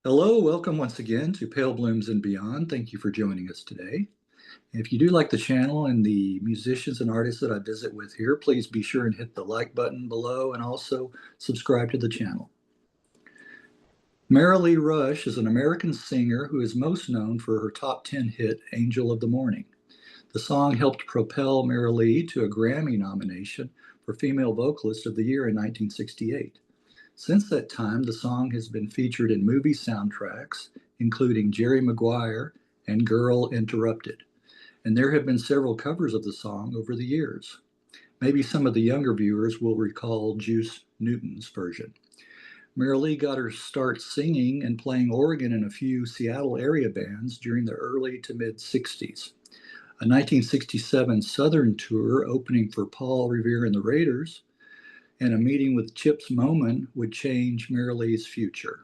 Hello, welcome once again to Pale Blooms and Beyond. Thank you for joining us today. If you do like the channel and the musicians and artists that I visit with here, please be sure and hit the like button below and also subscribe to the channel. Merrilee Rush is an American singer who is most known for her top 10 hit, Angel of the Morning. The song helped propel Merrilee to a Grammy nomination for Female Vocalist of the Year in 1968. Since that time, the song has been featured in movie soundtracks, including Jerry Maguire and Girl Interrupted. And there have been several covers of the song over the years. Maybe some of the younger viewers will recall Juice Newton's version. Merrilee got her start singing and playing organ in a few Seattle area bands during the early to mid 60s. A 1967 Southern tour opening for Paul Revere and the Raiders and a meeting with Chips Moman would change Merrilee's future.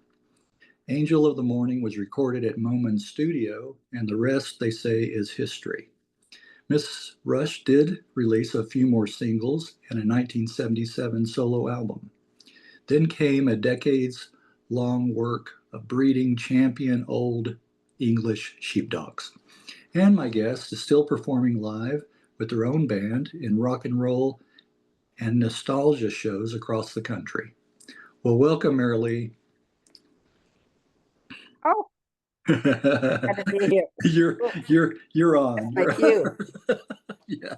Angel of the Morning was recorded at Moman's studio, and the rest, they say, is history. Miss Rush did release a few more singles and a 1977 solo album. Then came a decades-long work of breeding champion Old English Sheepdogs. And my guest is still performing live with their own band in rock and roll and nostalgia shows across the country. Well, welcome, Merrilee. Oh, glad to be here. You're on. That's my cue. Yeah.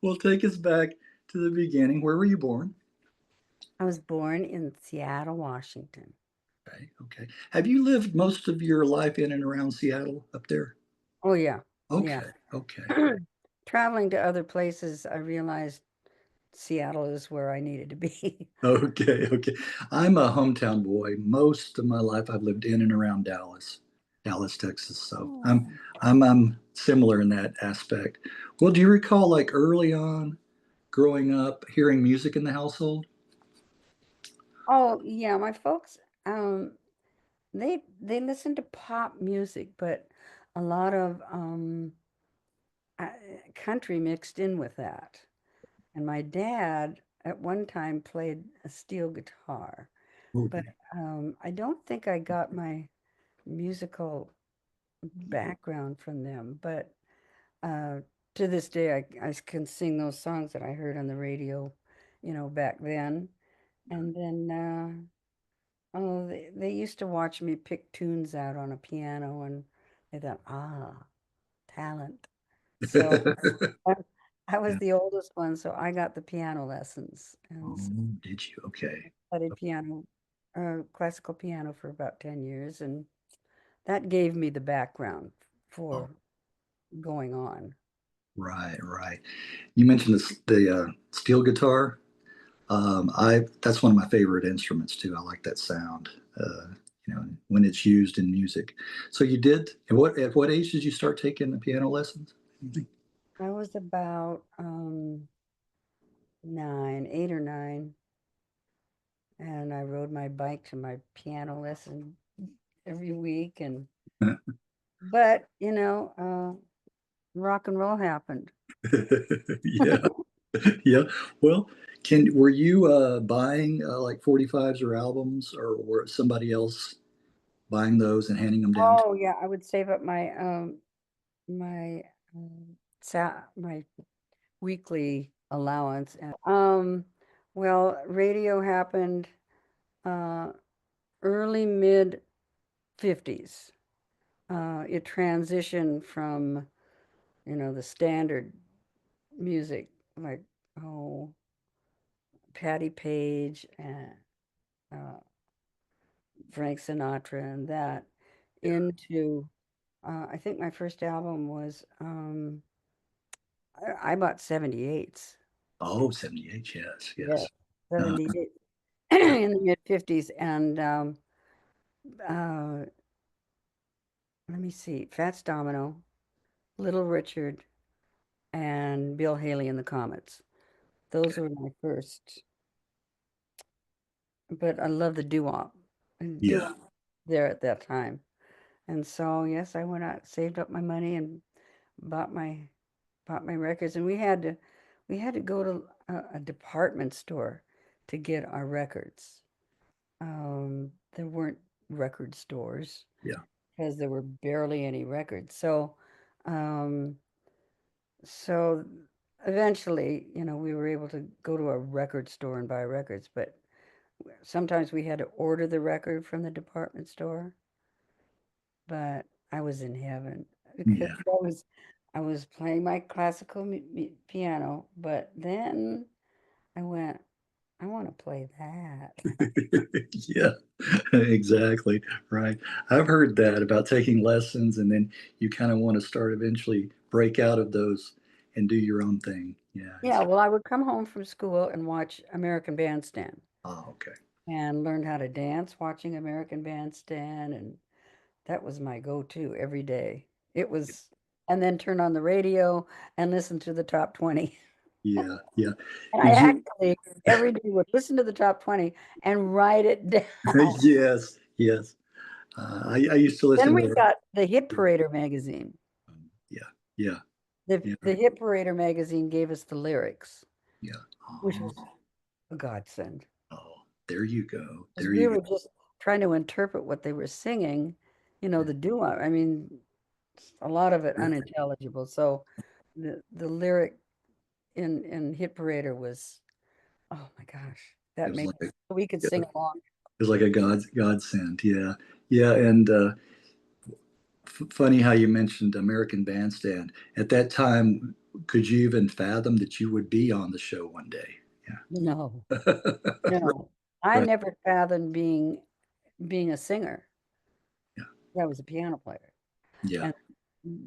Well, take us back to the beginning. Where were you born? I was born in Seattle, Washington. Okay. Have you lived most of your life in and around Seattle up there? Oh, yeah. Okay. Yeah. Okay. Traveling to other places, I realized Seattle is where I needed to be. Okay. Okay. I'm a hometown boy. Most of my life I've lived in and around Dallas, Texas. So I'm Oh. I'm similar in that aspect. Well, do you recall like early on growing up hearing music in the household? Oh, yeah, my folks, they listen to pop music, but a lot of uh, country mixed in with that. And my dad at one time played a steel guitar, but Okay. I don't think I got my musical background from them, but uh, to this day, I can sing those songs that I heard on the radio, back then. And then, oh, they used to watch me pick tunes out on a piano, and they thought, talent. So I, I was Yeah. the oldest one, so I got the piano lessons and Oh, did you? Okay. studied piano, classical piano for about 10 years, and that gave me the background Oh, for going on. right, right. You mentioned the steel guitar. I That's one of my favorite instruments too. I like that sound. When it's used in music. So you did. At what age did you start taking the piano lessons? I was about 8 or 9, and I rode my bike to my piano lesson every week. And but rock and roll happened. Yeah, yeah. Well, can were you buying like 45s or albums, or were somebody else buying those and handing them down? Oh yeah, I would save up my my weekly allowance. And well, radio happened uh early mid 50s. It transitioned from, the standard music like, oh, Patti Page and uh, Frank Sinatra and that into, I think my first album was, I bought 78s. Oh, 78. Yes, Yeah, yes. Uh, 78 yeah. in the mid 50s. And uh, let me see, Fats Domino, Little Richard, and Bill Haley and the Comets. Those were my first, but I love the doo-wop and Yeah. doo-wop there at that time. And so, yes, I went out, saved up my money, and bought my bought my records. And we had to go to a department store to get our records. There weren't record stores Yeah. because there were barely any records. Um, so eventually, we were able to go to a record store and buy records, but sometimes we had to order the record from the department store. But I was in heaven because Yeah. I was playing my classical piano, but then I went, I want to play that. Yeah, exactly. Right. I've heard that about taking lessons and then you kind of want to start eventually break out of those and do your own thing. Yeah. Yeah, well, I would come home from school and watch American Bandstand Oh, okay. and learned how to dance watching American Bandstand, and that was my go-to every day. It was, and then turn on the radio and listen to the top 20. Yeah. Yeah. And I Did you? actually every day would listen to the top 20 and write it down. Yes. Yes. I used to Then listen we to. got the Hit Parader magazine. Yeah. Yeah. The Yeah. the Hit Parader magazine gave us the lyrics, Yeah. which Oh, was a godsend. oh, there you go. Because There we you were go. just trying to interpret what they were singing, the doo-wop. I mean, a lot of it unintelligible. So the lyric in Hit Parader was, oh my gosh, It that was made like a, we could yeah, sing it along. was like a godsend. Yeah. Yeah. And funny how you mentioned American Bandstand. At that time, could you even fathom that you would be on the show one day? No, Yeah. no. I Right. never fathomed being a singer. Yeah. I was a piano player. Yeah. And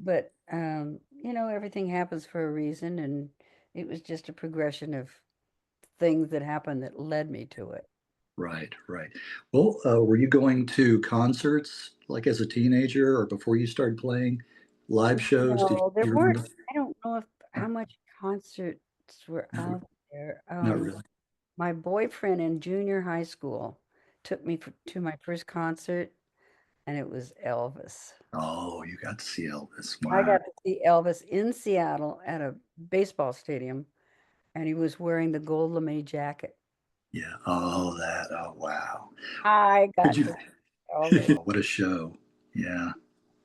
but everything happens for a reason, and it was just a progression of things that happened that led me to it. Right. Right. Well, were you going to concerts like as a teenager or before you started playing live shows? Did No, there you weren't. remember? I don't know if how much concerts were Not, out there. not really. My boyfriend in junior high school took me to my first concert, and it was Elvis. Oh, you got to see Elvis. I Wow. got to see Elvis in Seattle at a baseball stadium, and he was wearing the gold lame jacket. Yeah. Oh, that. Oh, wow. I Did got you? to see Elvis What a show. Yeah.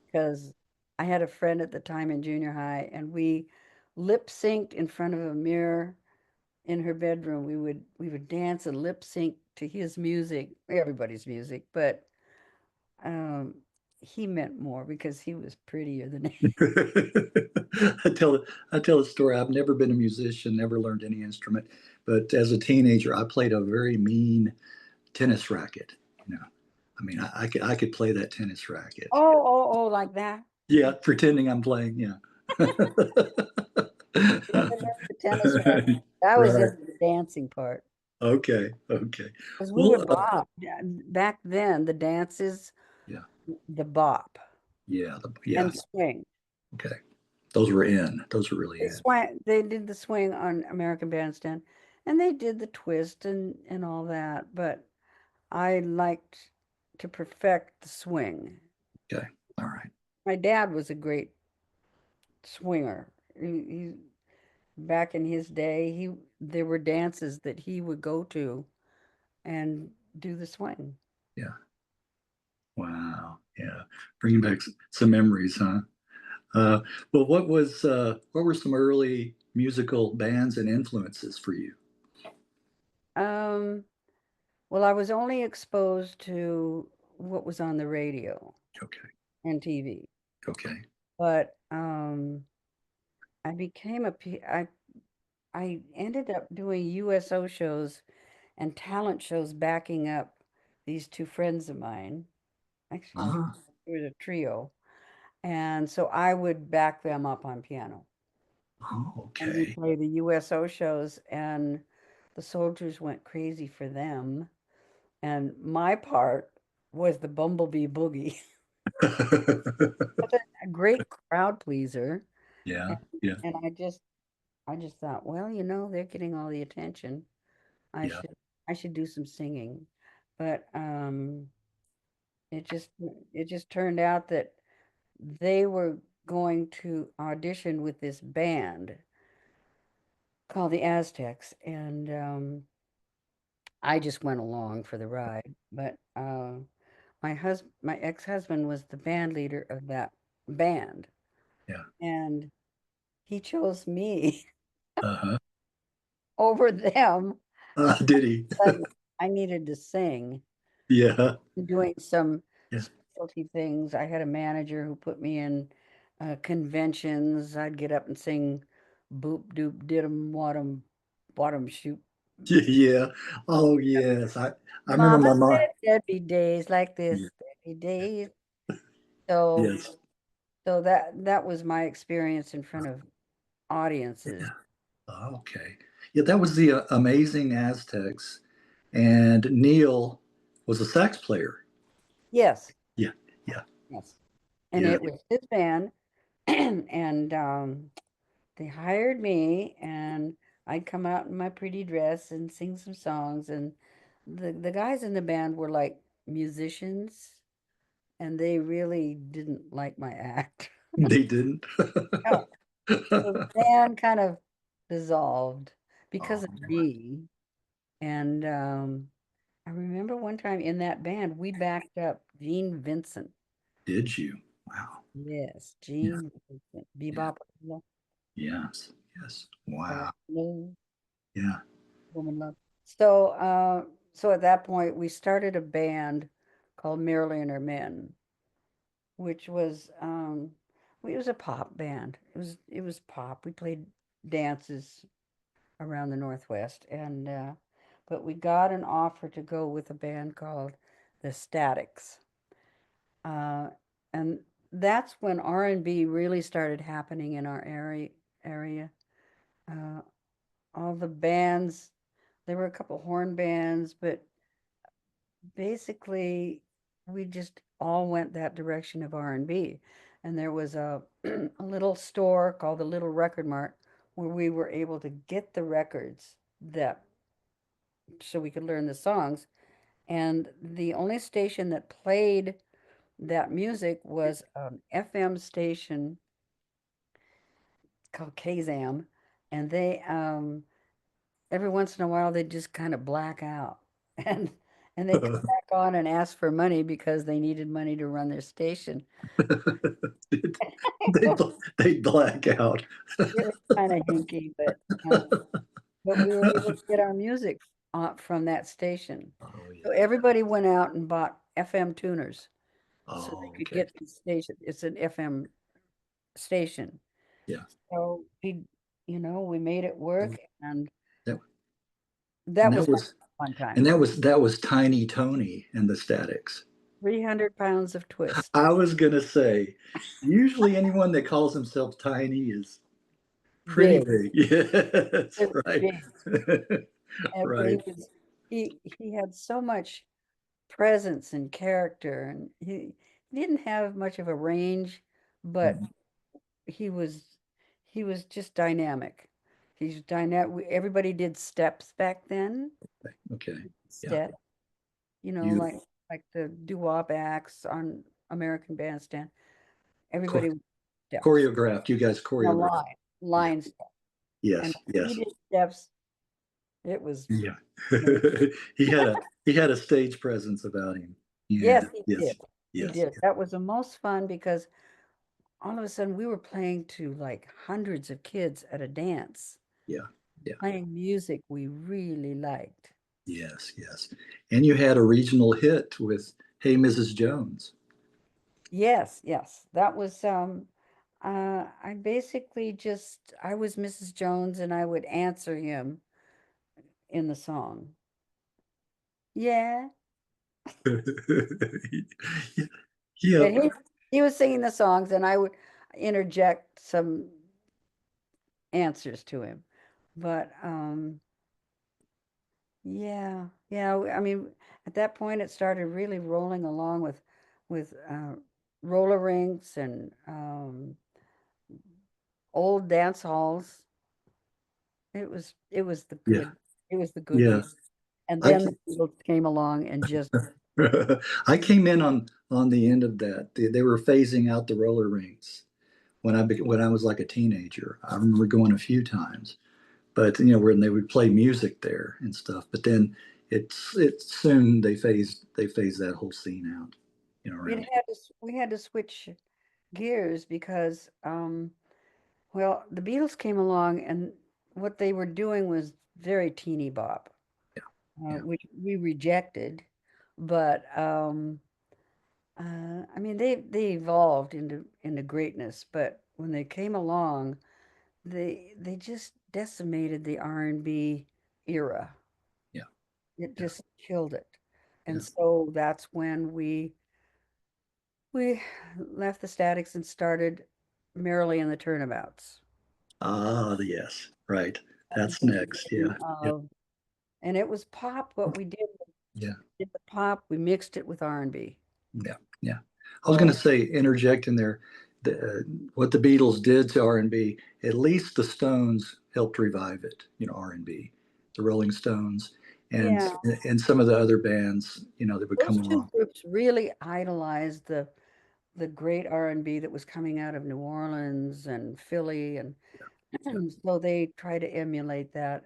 because I had a friend at the time in junior high, and we lip synced in front of a mirror in her bedroom. We would dance and lip sync to his music, everybody's music, but um, he meant more because he was prettier than I tell I tell a story. I've never been a musician, never learned any instrument, but as a teenager, I played a very mean tennis racket. You know, I mean, I could play that tennis racket. oh, like that. Yeah, pretending I'm playing. Yeah. Even the tennis racket. I was Right. into the dancing part Okay. Okay. because we Well, would bop. Yeah, back then, the dances, yeah. the bop Yeah. Yeah. and swing. Okay. Those were in. Those were really They in. swang. They did the swing on American Bandstand, and they did the twist and all that. But I liked to perfect the swing. Okay. All right. My dad was a great swinger. He back in his day, he there were dances that he would go to and do the swing. Yeah. Wow. Yeah. Bringing back some memories, huh? Uh, well, what were some early musical bands and influences for you? Um, well, I was only exposed to what was on the radio Okay, and TV, okay. but I became I ended up doing USO shows and talent shows backing up these two friends of mine. Actually, Ah, it was a trio. And so I would back them up on piano. oh, And we okay. play the USO shows, and the soldiers went crazy for them. And my part was the Bumblebee Boogie. A great crowd pleaser. Yeah, And, yeah, and I just thought, well, they're getting all the attention. I yeah. should I should do some singing. But it just it just turned out that they were going to audition with this band called the Aztecs, and I just went along for the ride. But my ex-husband was the band leader of that band, Yeah. and he chose me Uh-huh. over them. Did he? Sudden, I needed to sing, Yeah. doing some Yeah. specialty things. I had a manager who put me in conventions. I'd get up and sing boop doop didum wadum bottom shoot. Yeah. Oh, yes. I remember Mama my mom. said there'd be days like this, Yeah. there'd be days. So Yes. so that was my experience in front of audiences. Yeah. Oh, okay. Yeah, that was the Amazing Aztecs, and Neil was a sax player. Yes, Yeah. Yeah. yes. And Yeah. it was his band, and they hired me, and I'd come out in my pretty dress and sing some songs. And the guys in the band were like musicians, and they really didn't like my act. They didn't. No. So the band kind of dissolved because Oh, of me. And I remember one time in that band, we backed up Gene Vincent. did you? Wow. Yes, Yeah. Gene Vincent. Yeah. Bebop, love, Yes. Yes. rock, Wow. love, Yeah. woman love. So at that point, we started a band called Merrilee and Her Men, which was it was a pop band. It was pop. We played dances around the Northwest, and but we got an offer to go with a band called the Statics, uh, and that's when R&B really started happening in our area. Uh, all the bands, there were a couple horn bands, but basically we just all went that direction of R&B. And there was a a little store called the Little Record Mart where we were able to get the records that so we could learn the songs. And the only station that played that music was an FM station called KZAM, and they every once in a while they'd just kind of black out, and they'd come back on and ask for money because they needed money to run their station. they they black out. It was kind of hinky, but we were able to get our music from that station. Oh So yeah. everybody went out and bought FM tuners so they Oh, could okay. get the station. It's an FM station. Yeah. So we made it work, and That, and that was that kind was of a fun and time. that was Tiny Tony and the Statics. 300 pounds of twist. I was gonna say, usually anyone that calls himself tiny is pretty Big. big. Yes, It was right. big. But he Right. was he had so much presence and character, and he didn't have much of a range, but Mhm. he was he was just dynamic. He's dynamic. Everybody did steps back then. Okay. Yeah. Step, like Beautiful. the doo-wop acts on American Bandstand. Everybody Cho- would steps. choreographed. You guys A choreographed. line, Yeah. line step. And Yes. when he Yes. did steps, it was Yeah. amazing. he had a stage presence about him. Yeah. Yes, he Yes. did. He Yes. did. That was the most fun because all of a sudden we were playing to like hundreds of kids at a dance, Yeah. Yeah. playing music we really liked. Yes. Yes. And you had a regional hit with "Hey Mrs. Jones." Yes, yes. That was I basically just I was Mrs. Jones and I would answer him in the song. Yeah. Yeah. And he was singing the songs and I would interject some answers to him. But yeah, yeah. I mean, at that point, it started really rolling along with roller rinks and old dance halls. It was the Yeah. good it was the good Yeah. days. And I then the Beatles came along and just I came in on the end of that. They were phasing out the roller rinks when I was like a teenager. I remember going a few times, but when they would play music there and stuff. But then it soon they phased that whole scene out. It around. had to, we had to switch gears because, well, the Beatles came along and what they were doing was very teeny bop, Yeah, yeah. which we rejected. But I mean, they evolved into greatness. But when they came along, they just decimated the R&B era. Yeah, It yeah, just killed it. yeah. And so that's when we left the Statics and started Merrily and the Turnabouts. Ah, yes, right. And That's next. Yeah, yeah, and it was pop. What we yeah, did the pop, we mixed it with R&B. yeah, yeah. I was going to So say, interject in there, the, what the Beatles did to R&B. At least the Stones helped revive it. R&B, the Rolling Stones, and yeah, and some of the other bands, that would come those two along. groups really idolized the great R&B that was coming out of New Orleans and Philly, and Yeah. so they try to emulate that.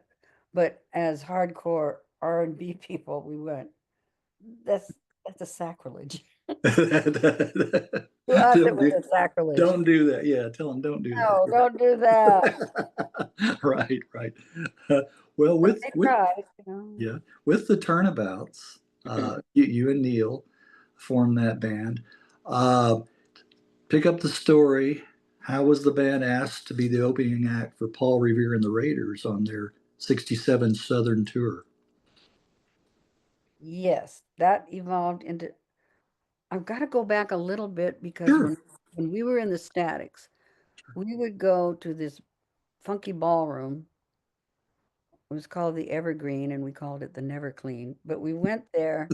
But as hardcore R&B people, we went, that's that's a sacrilege. To us, it Don't was do, a sacrilege. don't do that. Yeah, tell them don't do No, that. don't do that. Right, right. Uh, well, But with they with tried. yeah, with the Turnabouts, you and Neil formed that band. Uh, Pick up the story. How was the band asked to be the opening act for Paul Revere and the Raiders on their '67 Southern tour? Yes, that evolved into. I've got to go back a little bit because Sure. when we were in the Statics, we would go to this funky ballroom. It was called the Evergreen, and we called it the Never Clean. But we went there,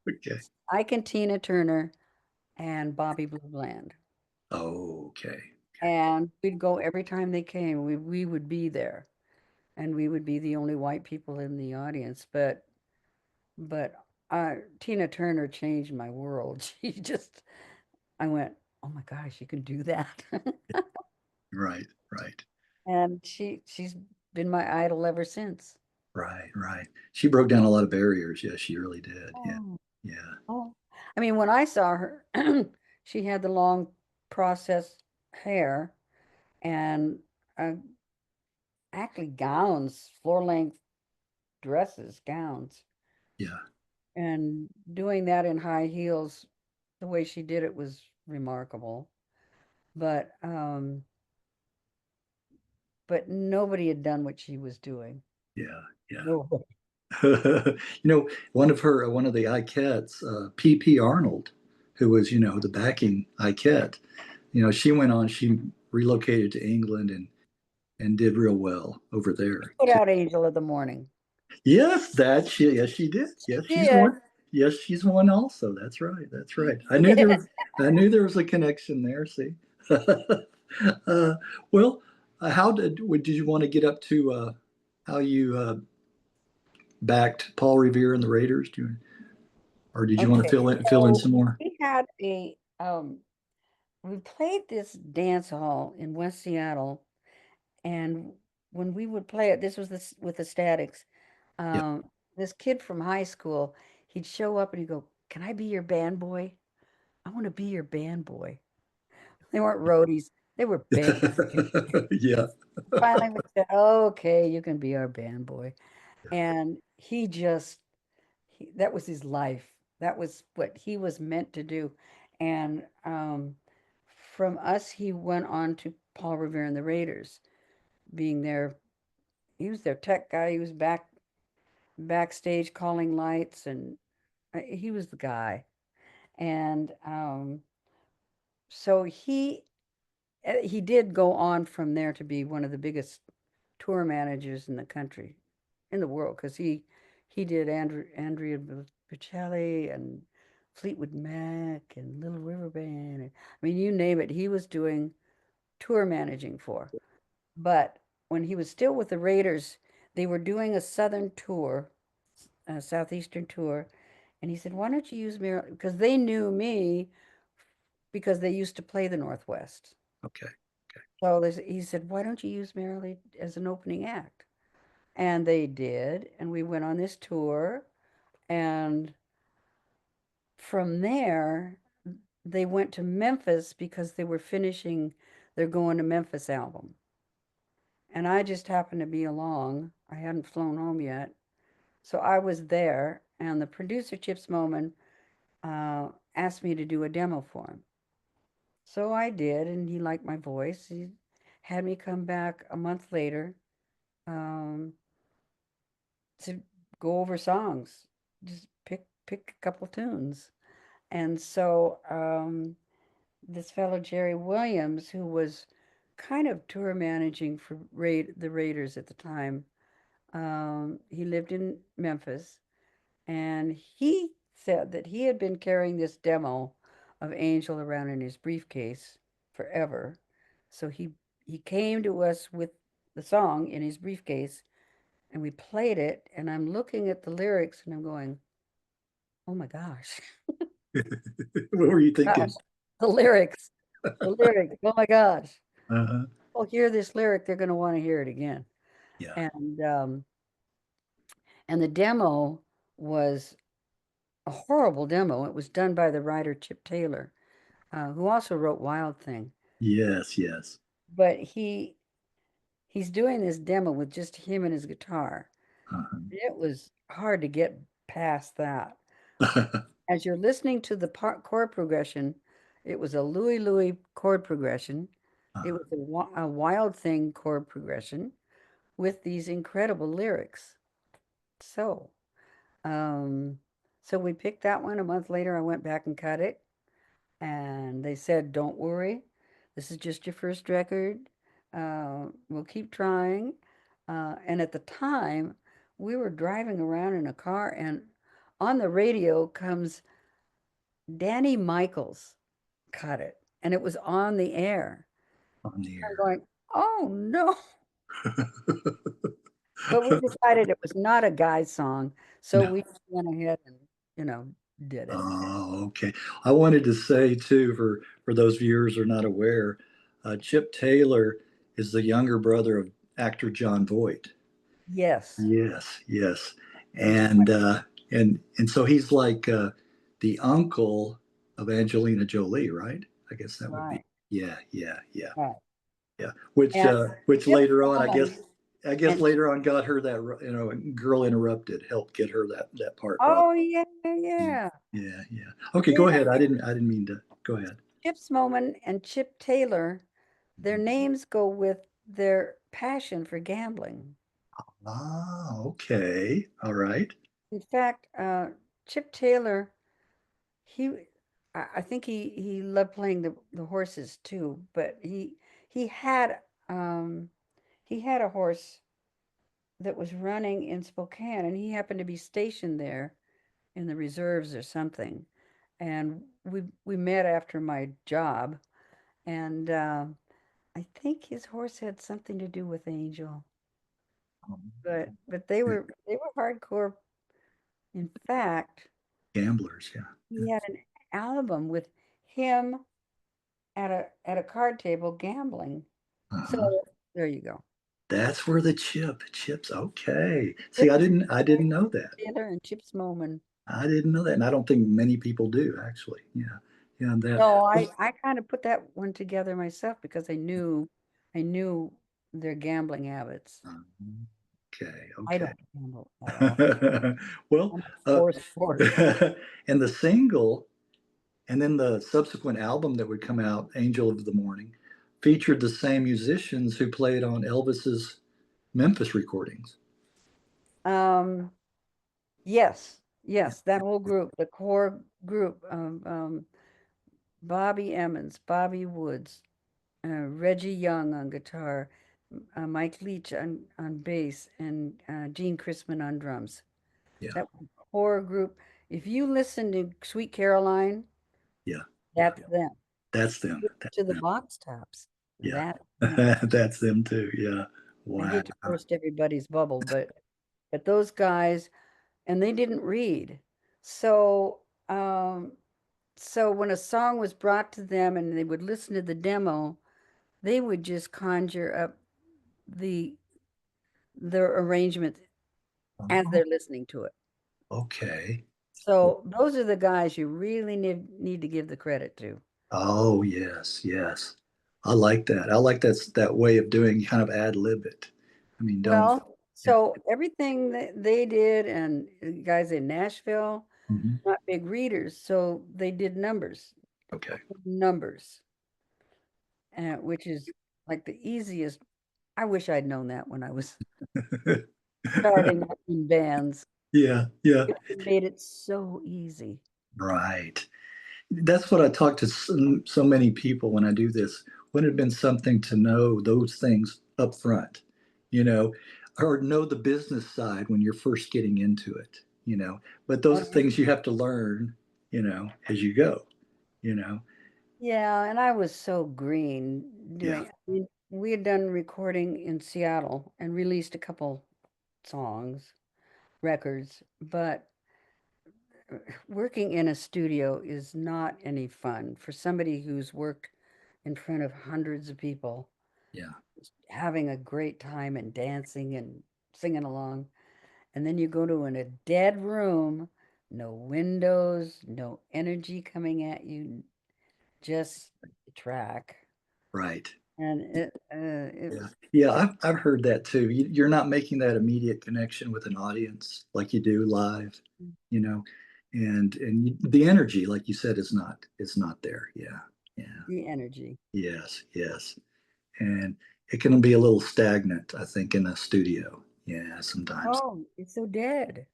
Okay. Ike and Tina Turner and Bobby Blue Bland, Okay. and we'd go every time they came. We would be there, and we would be the only white people in the audience. But Tina Turner changed my world. She just, I went, oh my gosh, you can do that. Right. Right. And she's been my idol ever since. Right. Right. She broke down a lot of barriers. Yes, she really did. Yeah. Oh, Yeah. oh. I mean, when I saw her, she had the long processed hair and uh, actually gowns, floor length dresses, gowns, Yeah. and doing that in high heels, the way she did it was remarkable. But but nobody had done what she was doing. Yeah. Yeah. Nobody. One of the Ikettes, P. Arnold, who was, the backing Ikette, she went on, she relocated to England and did real well over there Put too. out Angel of the Morning. Yes, she did. She Yes, she's did. one. Yes, she's one also. That's right. That's right. I knew there was a connection there. See. uh, well, how did you want to get up to how you backed Paul Revere and the Raiders? Or did you want to Okay, fill in so some more? we had a we played this dance hall in West Seattle, and when we would play it, this was this with the Statics. Yeah. Um, this kid from high school, he'd show up and he'd go, "Can I be your band boy? I want to be your band boy." They weren't roadies; they were band boys. Yeah. Finally, we said, "Okay, you can be our band boy." And he just that was his life. That was what he was meant to do. And from us, he went on to Paul Revere and the Raiders, being there. He was their tech guy. He was backstage calling lights, and he was the guy. And so he did go on from there to be one of the biggest tour managers in the country, in the world, because he did Andrea Bocelli and Fleetwood Mac and Little River Band. And, I mean, you name it, he was doing tour managing for. But when he was still with the Raiders, they were doing a southern tour, a southeastern tour, and he said, "Why don't you use Maryland?" Because they knew me because they used to play the Northwest. Okay. So he said, "Why don't you use Merrilee as an opening act?" And they did, and we went on this tour. And from there, they went to Memphis because they were finishing their Going to Memphis album. And I just happened to be along. I hadn't flown home yet. So I was there, and the producer, Chips Moman, asked me to do a demo for him. So I did, and he liked my voice. He had me come back a month later um, to go over songs, just pick a couple tunes. And so this fellow Jerry Williams, who was kind of tour managing for the Raiders at the time, he lived in Memphis, and he said that he had been carrying this demo of Angel around in his briefcase forever. So he came to us with the song in his briefcase, and we played it, and I'm looking at the lyrics and I'm going, "Oh my gosh." What were you Gosh, thinking? the lyrics. The lyrics. Oh my gosh. Uh-huh. Well, hear this lyric, they're going to want to hear it again. Yeah. And the demo was a horrible demo. It was done by the writer Chip Taylor, who also wrote Wild Thing. Yes, yes. But he's doing this demo with just him and his guitar. It was hard to get past that. Uh-huh. As you're listening to the chord progression, it was a Louie Louie chord progression. It was a Wild Thing chord progression with these incredible lyrics. So, um, so we picked that one. A month later, I went back and cut it, and they said, "Don't worry, this is just your first record. We'll keep trying." And at the time, we were driving around in a car, and on the radio comes Danny Michaels cut it, and it was on the air. On the I'm air. going, "Oh no!" But we decided it was not a guy song, so No. we just went ahead and, you know, did it. Oh, okay. I wanted to say too, for those viewers who are not aware, Chip Taylor is the younger brother of actor John Voight. Yes, Yes, yes, that's right. and so he's like the uncle of Angelina Jolie, right? I guess that would be. Right, Yeah, yeah, yeah, right. yeah. And Which Chips later on, Moman I guess and later on got her that Girl Interrupted helped get her that part probably. oh yeah, Yeah, yeah, yeah, yeah. Okay, go yeah. ahead. I didn't mean to. Go ahead. Chips Moman and Chip Taylor, their names go with their passion for gambling. Ah, okay. All right. In fact, Chip Taylor, he, I think he loved playing the horses too, but he had um, he had a horse that was running in Spokane, and he happened to be stationed there in the reserves or something. And we met after my job, and I think his horse had something to do with Angel. But they were hardcore. In fact, Gamblers, yeah. he had an album with him at a card table gambling. Uh-huh. So there you go. That's where the chips. Okay. See, Chips I didn't know that. Taylor and Chips Moman. I didn't know that, and I don't think many people do actually. Yeah, yeah, and that. No, I kind of put that one together myself because I knew their gambling habits. Okay, I okay. don't gamble at all. Well, I'm a uh, poor sport. and the single, and then the subsequent album that would come out, Angel of the Morning, featured the same musicians who played on Elvis's Memphis recordings. Um, yes, yes, that whole group, the core group, Bobby Emmons, Bobby Woods, Reggie Young on guitar, Mike Leach on bass, and Gene Chrisman on drums. Yeah, That core group. If you listen to Sweet Caroline, yeah, yeah. that's them. That's them. That's To the them. box tops, Yeah, that's them. that's them too. Yeah. I Wow. hate to burst everybody's bubble, but those guys, and they didn't read. So so when a song was brought to them and they would listen to the demo, they would just conjure up the their arrangement as Oh, they're listening to it. okay. So those are the guys you really need to give the credit to. Oh, yes, yes. I like that. I like that way of doing, kind of ad lib it. I mean, don't. Well, Yeah. so everything that they did, and guys in Nashville, Mhm. not big readers, so they did Okay. numbers, which is like the easiest. I wish I'd known that when I was starting out in bands. Yeah, yeah, It made it so easy. right. That's what I talk to so many people when I do this. Wouldn't it have been something to know those things up front, you know, or know the business side when you're first getting into it, you know? But Oh, those yeah. things you have to learn, as you go, you know? Yeah, and I was so green Yeah, doing. I mean, we had done recording in Seattle and released a couple songs, records, but working in a studio is not any fun for somebody who's worked in front of hundreds of people, yeah, having a great time and dancing and singing along. And then you go to a dead room, no windows, no energy coming at you, just the track. right. And it Yeah, was, yeah, I've heard that too. You're not making that immediate connection with an audience like you do live, you know, the energy, like you said, is not there. Yeah, yeah, the energy. yes, yes, and it can be a little stagnant, I think, in a studio. Yeah, sometimes. Oh, it's so dead.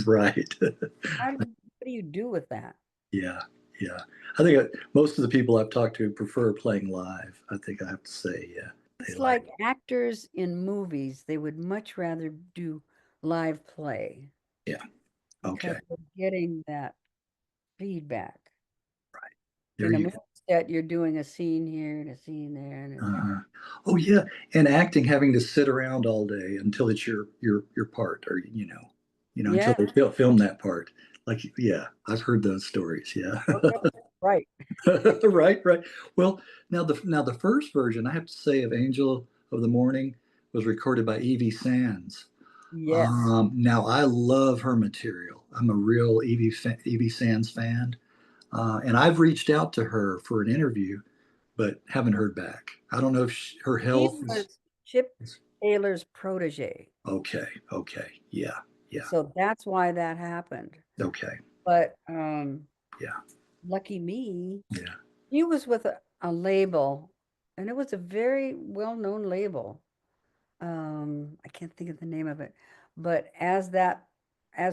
Right. What do you do with that? Yeah, yeah. I think most of the people I've talked to prefer playing live. I think I have to say, yeah, they It's like. like actors in movies, they would much rather do live play Yeah. because Okay. they're getting that feedback. Right. There In a you movie set, you're doing a scene here and a scene there, and Uh, oh yeah, and acting, having to sit around all day until it's your part, or until yeah, they film that part. Like, yeah, I've heard those stories. Yeah, oh, yeah, right. right, right. Well, now the first version, I have to say, of Angel of the Morning was recorded by Evie Sands. Yes. Now I love her material. I'm a real Evie Sands fan, and I've reached out to her for an interview but haven't heard back. I don't know if her He health is, was Chip is Taylor's protege. okay. Okay. Yeah. Yeah. So that's why that happened. Okay. But Yeah. lucky me, Yeah. he was with a label, and it was a very well-known label. I can't think of the name of it, but as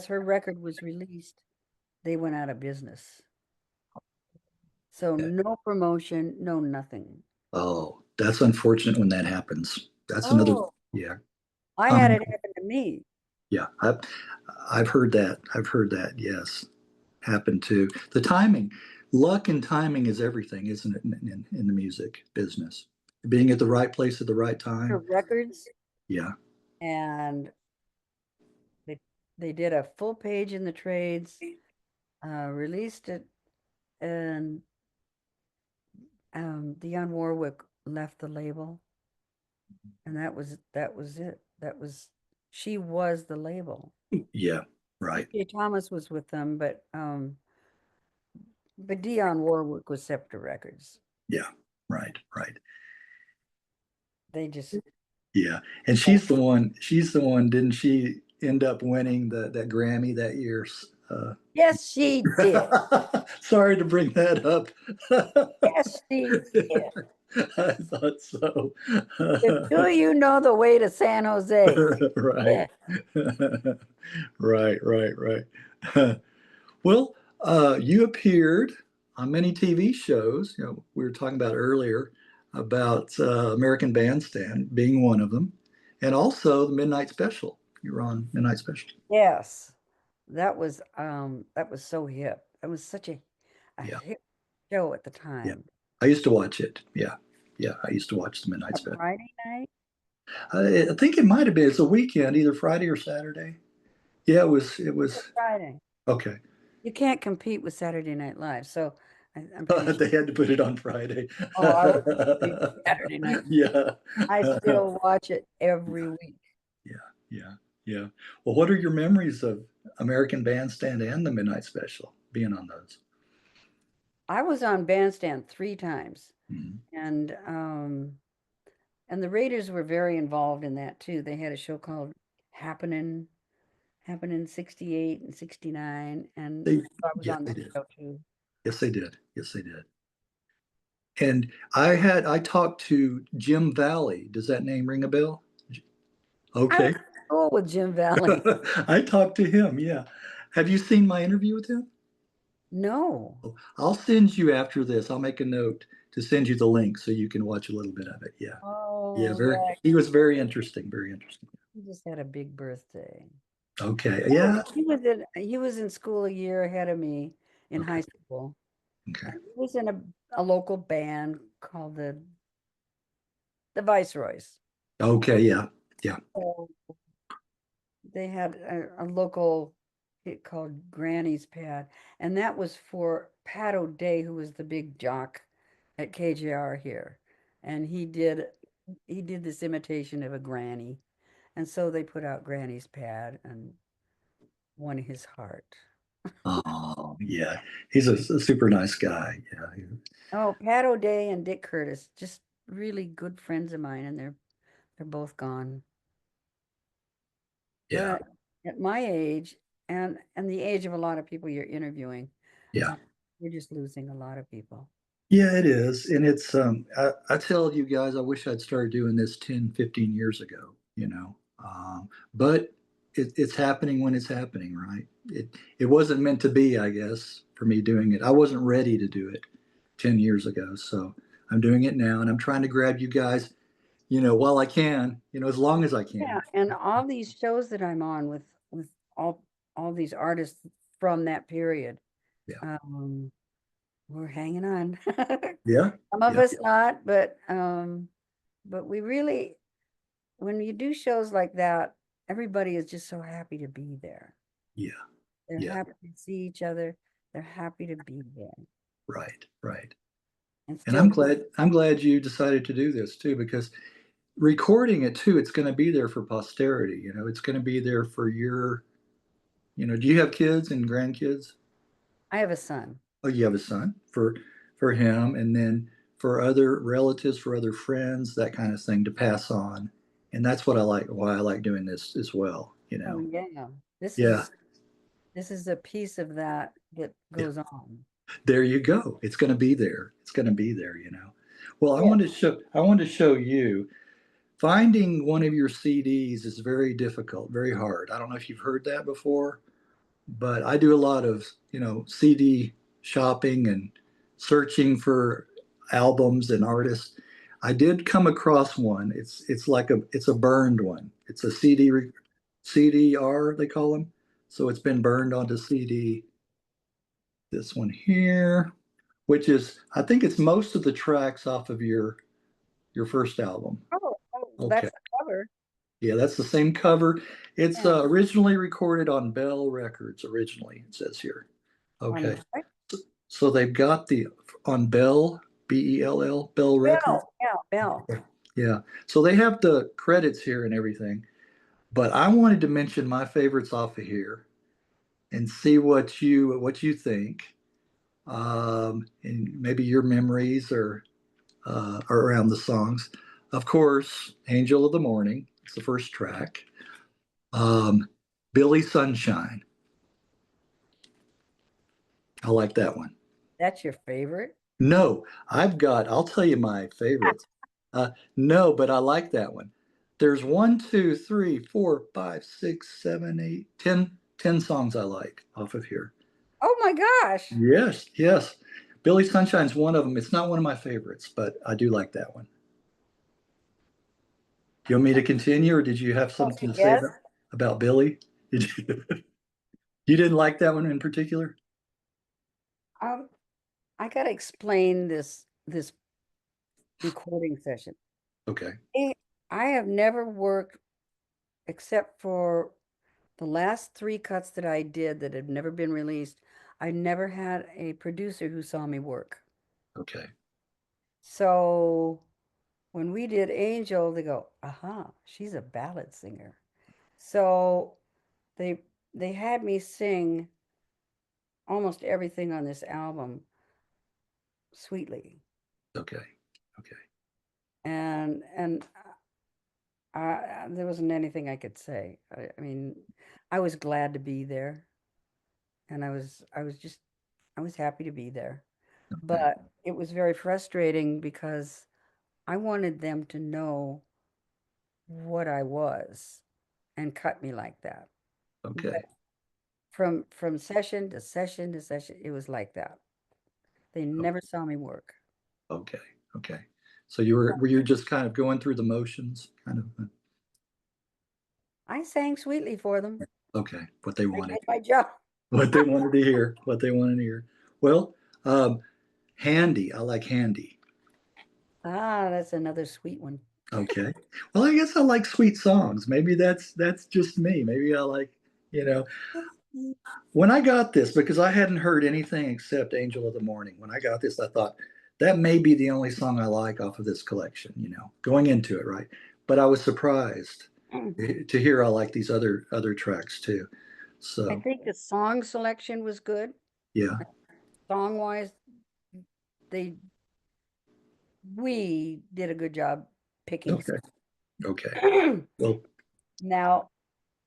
her record was released, they went out of business. So Yeah. no promotion, no nothing. Oh, that's unfortunate when that happens. That's another. Oh, Yeah. I had Um. it happen to me. Yeah. I've heard that. I've heard that. Yes. Happened too. The timing, luck, and timing is everything, isn't it? In the music business, being at the right place at the right Her time. records, Yeah. and they they did a full page in the trades, released it, and Dionne Warwick left the label, and that was it. She was the label. Yeah. Right. Jay Thomas was with them, but Dionne Warwick was Scepter Records. Yeah. Right. Right. They just Yeah, and she's the one. She's the one. Didn't she end up winning that Grammy that year? yes, she did. Sorry to bring that up. Yes, she did. I thought so. The do you know the way to San Jose? Right. Yeah. Right, right, right. Well, you appeared on many TV shows. We were talking about earlier about American Bandstand being one of them, and also the Midnight Special. You were on Midnight Special. Yes. That was so hip. It was such a Yeah, hip show at the yeah. time. I used to watch it. Yeah, yeah. I used to watch the Midnight A Special. Friday night? I think it might have been. It's a weekend, either Friday or Saturday. Yeah, it was. It A was Friday. okay. You can't compete with Saturday Night Live, so I'm pretty sure. They had to put it on Friday. Oh, I was a big Saturday Night. Yeah. I still watch it every week. Yeah, yeah, yeah. Well, what are your memories American Bandstand and the Midnight Special, being on those. I was on Bandstand 3 times, Mhm. and, and the Raiders were very involved in that too. They had a show called Happening Happening '68 and '69, and They, I was yes, on they that did. show too. Yes, they did. Yes, they did. And I talked to Jim Valley. Does that name ring a bell? I went Okay. to school with Jim Valley. I talked to him. Yeah. Have you seen my interview with him? No. I'll send you after this. I'll make a note to send you the link so you can watch a little bit of it. Yeah. Yeah. Oh, Very, yeah, he was very interesting. Very interesting. he just had a big birthday. Okay. Oh, Yeah. he was in school a year ahead of me in Okay. high school. Okay. And he was in a local band called the Viceroys. Okay. Yeah. Yeah. So they had a local hit called Granny's Pad, and that was for Pat O'Day, who was the big jock at KJR here. And he did this imitation of a granny. And so they put out Granny's Pad and won his heart. Oh, yeah. He's a super nice guy. Yeah. Oh, Pat O'Day and Dick Curtis, just really good friends of mine, and they're both gone. Yeah. But at my age, and the age of a lot of people you're interviewing, Yeah. uh, you're just losing a lot of people. Yeah, it is. And it's, I tell you guys, I wish I'd started doing this 10, 15 years ago, you know. But it's happening when it's happening, right? It wasn't meant to be, I guess, for me doing it. I wasn't ready to do it 10 years ago. So I'm doing it now and I'm trying to grab you guys, while I can, as long as I Yeah, can. and all these shows that I'm on with all these artists from that period, Yeah. um, we're hanging on. Yeah. Some of Yeah. us not, but we really, when you do shows like that, everybody is just so happy to be there. Yeah. They're Yeah. happy to see each other. They're happy to be there Right. Right. and And still. I'm glad you decided to do this too, because recording it too, it's going to be there for posterity. It's going to be there for do you have kids and grandkids? I have a son. Oh, you have a son for him, and then for other relatives, for other friends, that kind of thing to pass on. And that's what I like, why I like doing this as well. Oh yeah, this Yeah, is this is a piece of that yeah. goes on. There you go. It's going to be there. It's going to be there. Well, Yeah, I want to show you. Finding one of your CDs is very difficult, very hard. I don't know if you've heard that before, but I do a lot of, CD shopping and searching for albums and artists. I did come across one. It's a burned one. It's a CDR they call them. So it's been burned onto CD. This one here, which is I think it's most of the tracks off of your first album. oh, Okay. that's the cover. Yeah, that's the same cover. It's Yeah, originally recorded on Bell Records, originally, it says here. on Okay. what? So they've got the on Bell, Bell, Bell Records. Bell, yeah, Bell. Yeah. So they have the credits here and everything. But I wanted to mention my favorites off of here and see what you think. And maybe your memories are around the songs. Of course, Angel of the Morning. It's the first track. Um, Billy Sunshine. I like that one. That's your favorite? No, I'll tell you my favorites. No, but I like that one. There's 10 songs I like off of here. Oh my gosh. Yes, yes. Billy Sunshine's one of them. It's not one of my favorites, but I do like that one. You want me to continue, or did you have something to say Yes. about Billy? Did you, you didn't like that one in particular? Um, I gotta explain this recording session. Okay, I I have never worked except for the last 3 cuts that I did that have never been released. I never had a producer who saw me work. okay. So when we did Angel, they go, aha, she's a ballad singer. So they they had me sing almost everything on this album sweetly, Okay. Okay. and there wasn't anything I could say. I mean, I was glad to be there, and I was happy to be there. Okay. But it was very frustrating because I wanted them to know what I was and cut me like that. But Okay. from session to session to session, it was like that. They never saw me work. Okay. Okay. So were you just kind of going through the motions, kind of? I sang sweetly for them. Okay. What they I wanted, did my job. what they wanted to hear, what they wanted to hear. Well, Handy. I like Handy. Ah, that's another sweet one. Okay. Well, I guess I like sweet songs. Maybe that's just me. Maybe I like, you know, when I got this, because I hadn't heard anything except Angel of the Morning. When I got this, I thought that may be the only song I like off of this collection, going into it, right? But I was surprised to hear I like these other tracks too. I So think the song selection was good. yeah. Song wise, they we did a good job picking. Okay. Okay. songs. Well Now,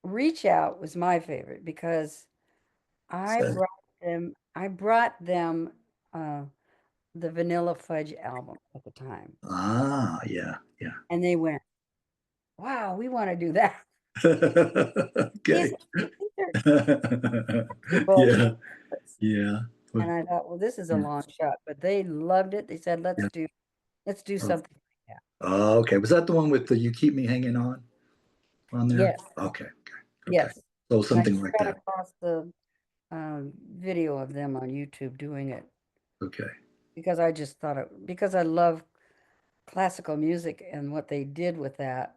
Reach Out was my favorite because said. I brought them the Vanilla Fudge album at the time, Ah, yeah, yeah. and they went, "Wow, we want to do that." These, Okay. these are they're both Yeah, favorites. yeah. And Well, I thought, well, this is a yeah, long shot, but they loved it. They said, yeah. let's do Oh, something like that. oh, okay. Was that the one with the "You Keep Me Hanging on there? Yes, Okay, okay, okay. yes. So And I something just like ran that. across the video of them on YouTube doing it Okay. because I just thought because I love classical music and what they did with that.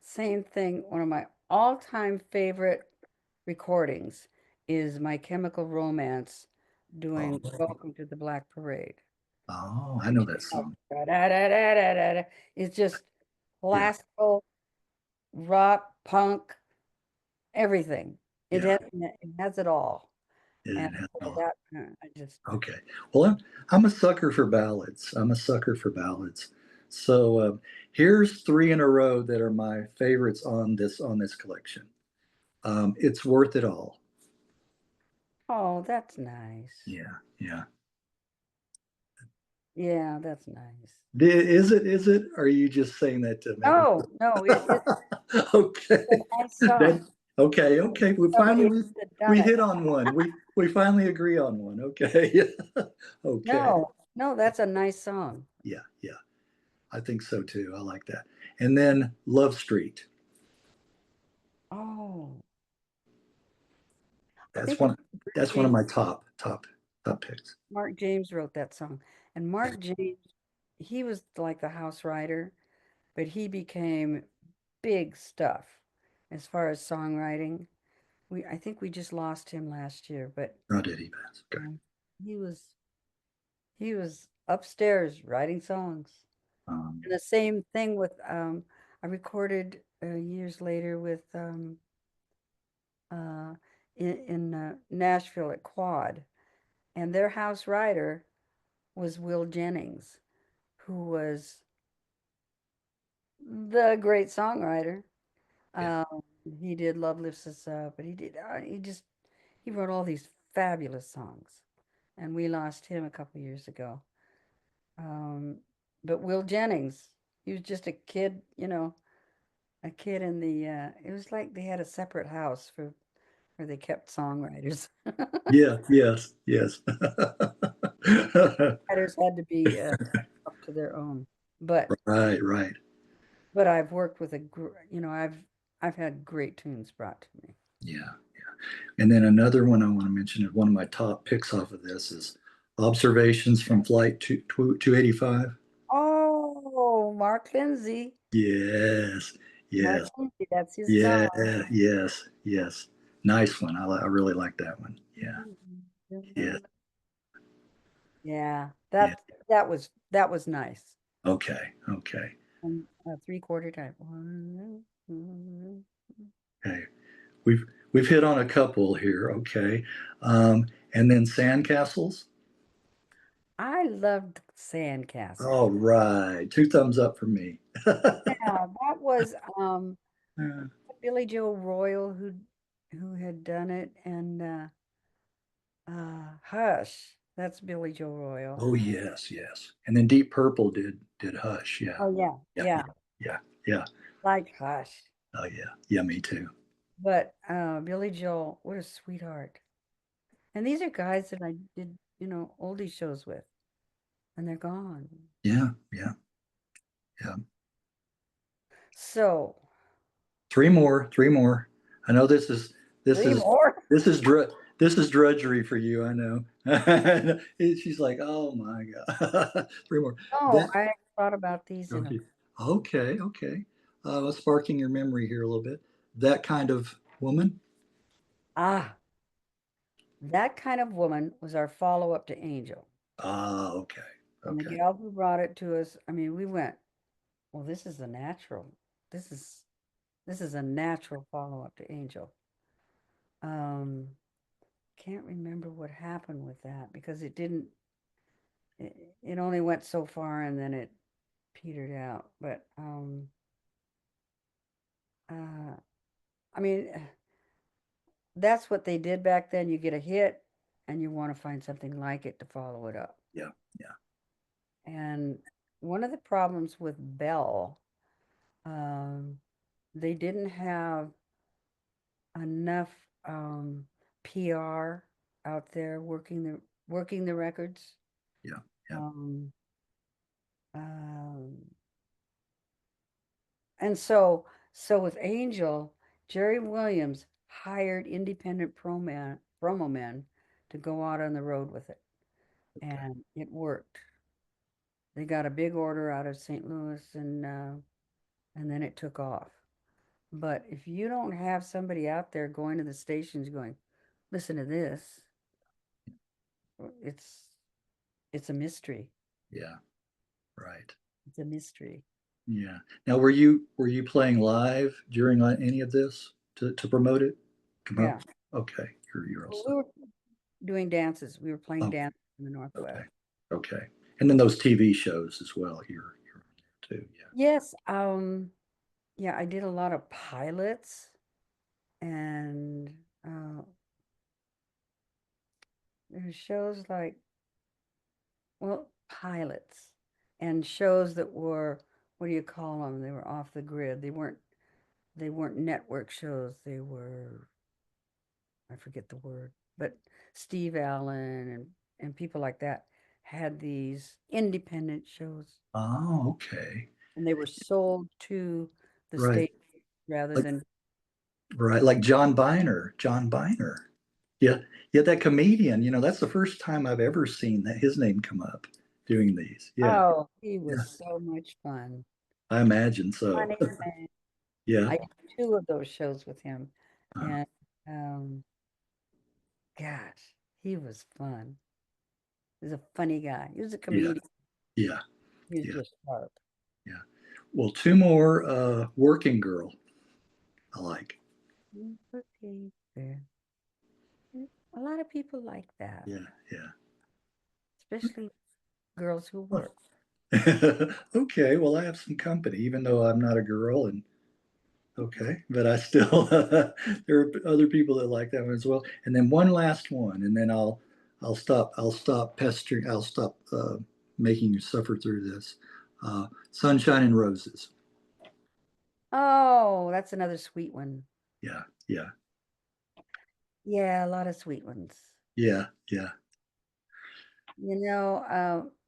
Same thing, one of my all-time favorite recordings is My Chemical Romance Oh, doing Welcome to the Black Parade. oh, I know that song. Da-da-da-da-da-da. It's just Yeah, classical, rock, punk, everything. yeah. It has it all. And It has it for all. that, I just, Okay. Well, I'm a sucker for ballads. I'm a sucker for ballads. So here's three in a row that are my favorites on this collection. It's Worth It All. oh, that's nice. Yeah, yeah. Yeah, that's nice. Is it? Is it? Or are you just saying that to make me? No, no, it's Okay. a nice song. Then okay, okay. We finally Somebody we, else had done we it. hit on one. We finally agree on one. Okay. Okay. No, no, that's a nice song. Yeah, yeah. I think so too. I like that. And then Love Street. Oh, I That's think it's one Mark that's one of James. my top picks. Mark James wrote that song. And Okay. Mark James, he was like the house writer, but he became big stuff as far as songwriting. I think we just lost him last year, but Oh, did he pass? Okay. um, he was he was upstairs writing songs. Um, And the same thing with I recorded years later with uh, in Nashville at Quad, and their house writer was Will Jennings, who was the great songwriter. yeah. Um, he did "Love Lifts Us Up," but he wrote all these fabulous songs, and we lost him a couple years ago. Um, but Will Jennings, he was just a kid, a kid in the. It was like they had a separate house for where they kept songwriters. Yeah, yes, yes. Writers had to be up to their own. But Right, right. but I've worked with I've had great tunes brought to me. Yeah. And then another one I want to mention is one of my top picks off of this is Observations from Flight 285. Oh, Mark Lindsay. Yes, Mark yes, Lindsay, that's his yeah, song. yes, yes. Nice one. I really like that one. Yeah, yeah, Yeah, yeah. that was nice. Okay, okay, And three-quarter time. okay. We've we've hit on a couple here. Okay. And then sandcastles. I loved Sandcastles. All right. Two thumbs up for me. Yeah, that was Uh, Billy Joe Royal who had done it, and Hush. That's Billy Joe Royal. oh yes, yes. And then Deep Purple did Hush. Yeah. Oh yeah, Yeah. yeah, Yeah. Yeah. Yeah. like Hush. Oh yeah. Yeah, me too. But Billy Joel, what a sweetheart. And these are guys that I did, oldie shows with, and they're gone. Yeah. Yeah. Yeah. So, Three more. Three more. I know this three is more. this is dr this is drudgery for you. I know. She's like, oh my God. Three more. Oh, That I thought about these in a okay. Okay. Okay. Sparking your memory here a little bit. That kind of woman. ah, that kind of woman was our follow-up to Angel. Ah, okay. And the Okay. gal who brought it to us, I mean, we went, well, this is a natural. This is this is a natural follow-up to Angel. Um, can't remember what happened with that because it didn't it, it only went so far and then it petered out. But uh I mean, that's what they did back then. You get a hit and you want to find something like it to follow it up. Yeah. Yeah. And one of the problems with Bell, um, they didn't have enough PR out there working the records. Yeah. Yeah. Um, um, and so with Angel, Jerry Williams hired independent promo men to go out on the road with it, Okay. and it worked. They got a big order out of St. Louis, and then it took off. But if you don't have somebody out there going to the stations going, listen to this, it's it's a mystery. Yeah. Right. It's a mystery. Yeah. Now, were you playing live during any of this to promote it? Yeah. Okay. You're all Well, set. we were doing dances. We were playing Oh, dances in the okay. Northwest. Okay. And then those TV shows as well. You're on there too. Yeah. Yes, yeah, I did a lot of pilots and uh there's shows like, well, pilots and shows that were, what do you call them? They were off the grid. They weren't network shows. They were, I forget the word, but Steve Allen and people like that had these independent shows, Oh, okay. and they were sold to the Right. state rather Like than. right. Like John Biner. John Biner. Yeah. Yeah. That comedian. That's the first time I've ever seen that his name come up doing these. Yeah. Oh, he Yeah. was so much fun. I imagine so. Funny man. Yeah. I did two of those shows with him, Uh, and um, gosh, he was fun. He was a funny guy. He was a yeah. comedian. Yeah. He was Yeah. just sharp. Yeah. Well, two more. Working Girl. I like. Okay, there. A lot of people like that, Yeah. Yeah. especially girls who Oh. work. Okay. Well, I have some company, even though I'm not a girl, and okay, but I still there are other people that like that one as well. And then one last one, and then I'll stop pestering. I'll stop making you suffer through this. Sunshine and Roses. Oh, that's another sweet one. Yeah. Yeah. Yeah, a lot of sweet ones. Yeah. Yeah.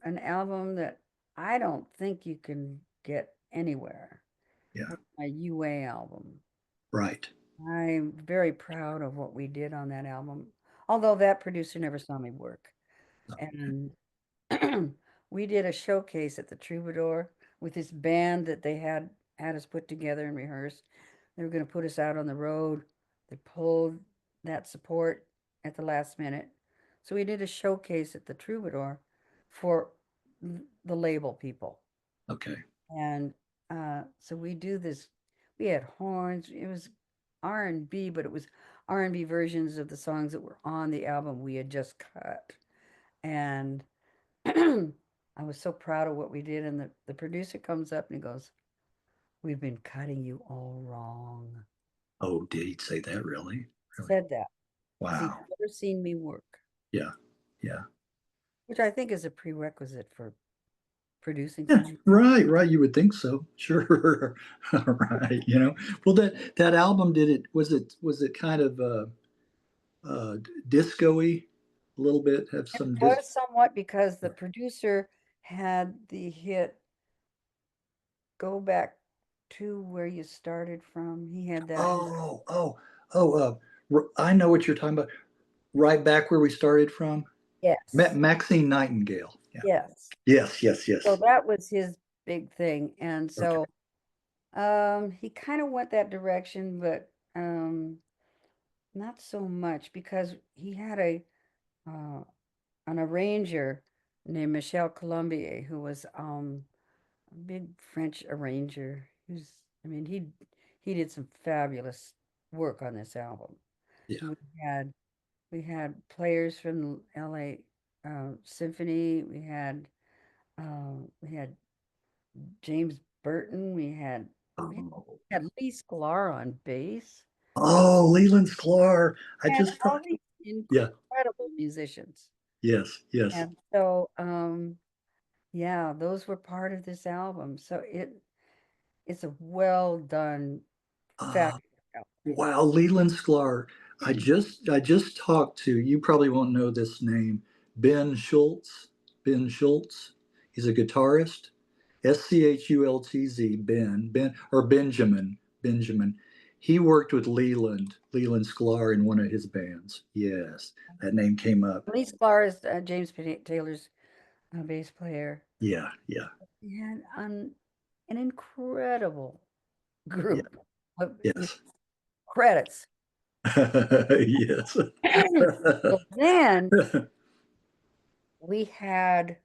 An album that I don't think you can get anywhere Yeah. was my UA album. Right. I'm very proud of what we did on that album, although that producer never saw me work. And we did a showcase at the Troubadour with this band that they had us put together and rehearse. They were going to put us out on the road. They pulled that support at the last minute. So we did a showcase at the Troubadour for the label people. Okay. And so we do this. We had horns. It was R&B, but it was R&B versions of the songs that were on the album we had just cut. And I was so proud of what we did. And the producer comes up and he goes, "We've been cutting you all wrong." Oh, did he say that really? Really? Said that because he'd Wow. never seen me work, Yeah. Yeah. which I think is a prerequisite for producing Yeah. something. Right. Right. You would think so. Sure. Right. Well, that album, was it kind of disco-y a little bit? Have It some was somewhat because the producer had the hit "Go Back to Where You Started From." He had that. Oh, oh, oh, I know what you're talking about. Right back where we started from. Yes, Maxine Nightingale. Yeah. yes. Yes, yes, So yes. that was his big thing, and Okay. so he kind of went that direction, but not so much because he had uh, an arranger named Michel Colombier, who was a big French arranger. I mean, he did some fabulous work on this album. Yeah. And we had players from L.A. Symphony. We had James Burton. We Oh, had Lee Sklar on bass. oh, Leland Sklar. I And just all thought. these Yeah. incredible musicians. Yes, yes. And so, yeah, those were part of this album. So it's a well done, Uh, fabulous album. wow, Leland Sklar. I just talked to, you probably won't know this name, Ben Schultz. Ben Schultz. He's a guitarist. Schultz, Benjamin. He worked with Leland Sklar in one of his bands. Yes, that name came up. Lee Sklar is James Taylor's bass player. Yeah, yeah, He had an incredible yeah, group of yes. credits. Yes. So then we had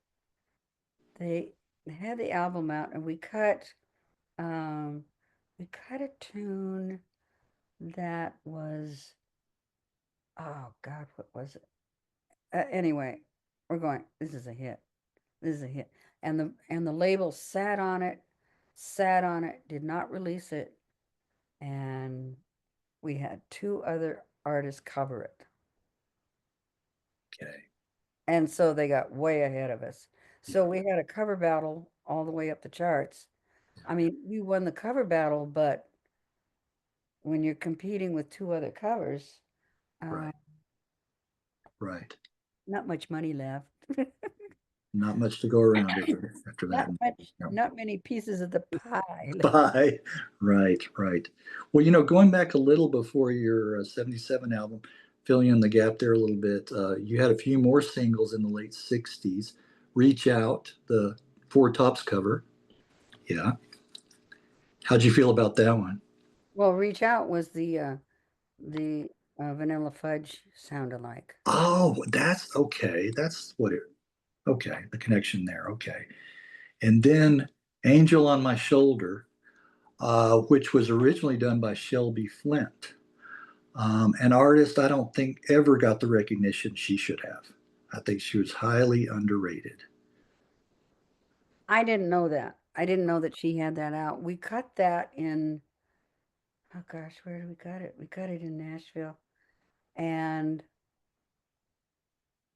they had the album out and um we cut a tune that was, oh God, what was it? Anyway, we're going, this is a hit. This is a hit. And the label sat on it, did not release it, and we had two other artists cover it. Okay. And so they got way ahead of us. So we had a cover battle all the way up the charts. I mean, we won the cover battle, but when you're competing with two other covers, uh, Right, right. not much money left. Not much to go around after that. Not much, No. not many pieces of the pie left. Bye. Right, right. Well, going back a little before your 77 album, filling in the gap there a little bit, you had a few more singles in the late 60s. Reach Out, the Four Tops cover. Yeah. How'd you feel about that one? Well, Reach Out was the Vanilla Fudge sound alike. Oh, that's okay. That's what it, okay, the connection there. Okay. And then Angel on My Shoulder, which was originally done by Shelby Flint. An artist I don't think ever got the recognition she should have. I think she was highly underrated. I didn't know that. I didn't know that she had that out. We cut that in, oh gosh, where did we cut it? We cut it in Nashville. And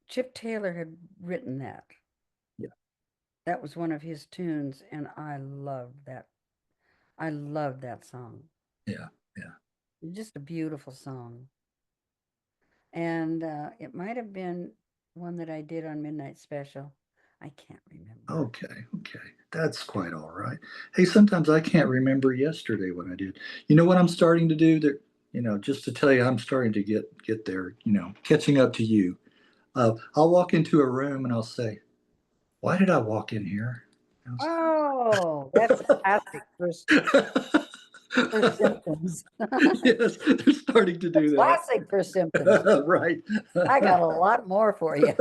Chip Taylor had written that. Yeah, That was one of his tunes, and I loved that. I loved that song. yeah, yeah. Just a beautiful song. And it might have been one that I did on Midnight Special. I can't remember. Okay, okay. That's quite all right. Hey, sometimes I can't remember yesterday what I did. You know what I'm starting to do that, just to tell you, I'm starting to get there, catching up to you. I'll walk into a room and I'll say, why did I walk in here? Oh, that's classic for symptoms. Yes, they're starting to do Classic for symptoms. that. Right. I got a lot more for you.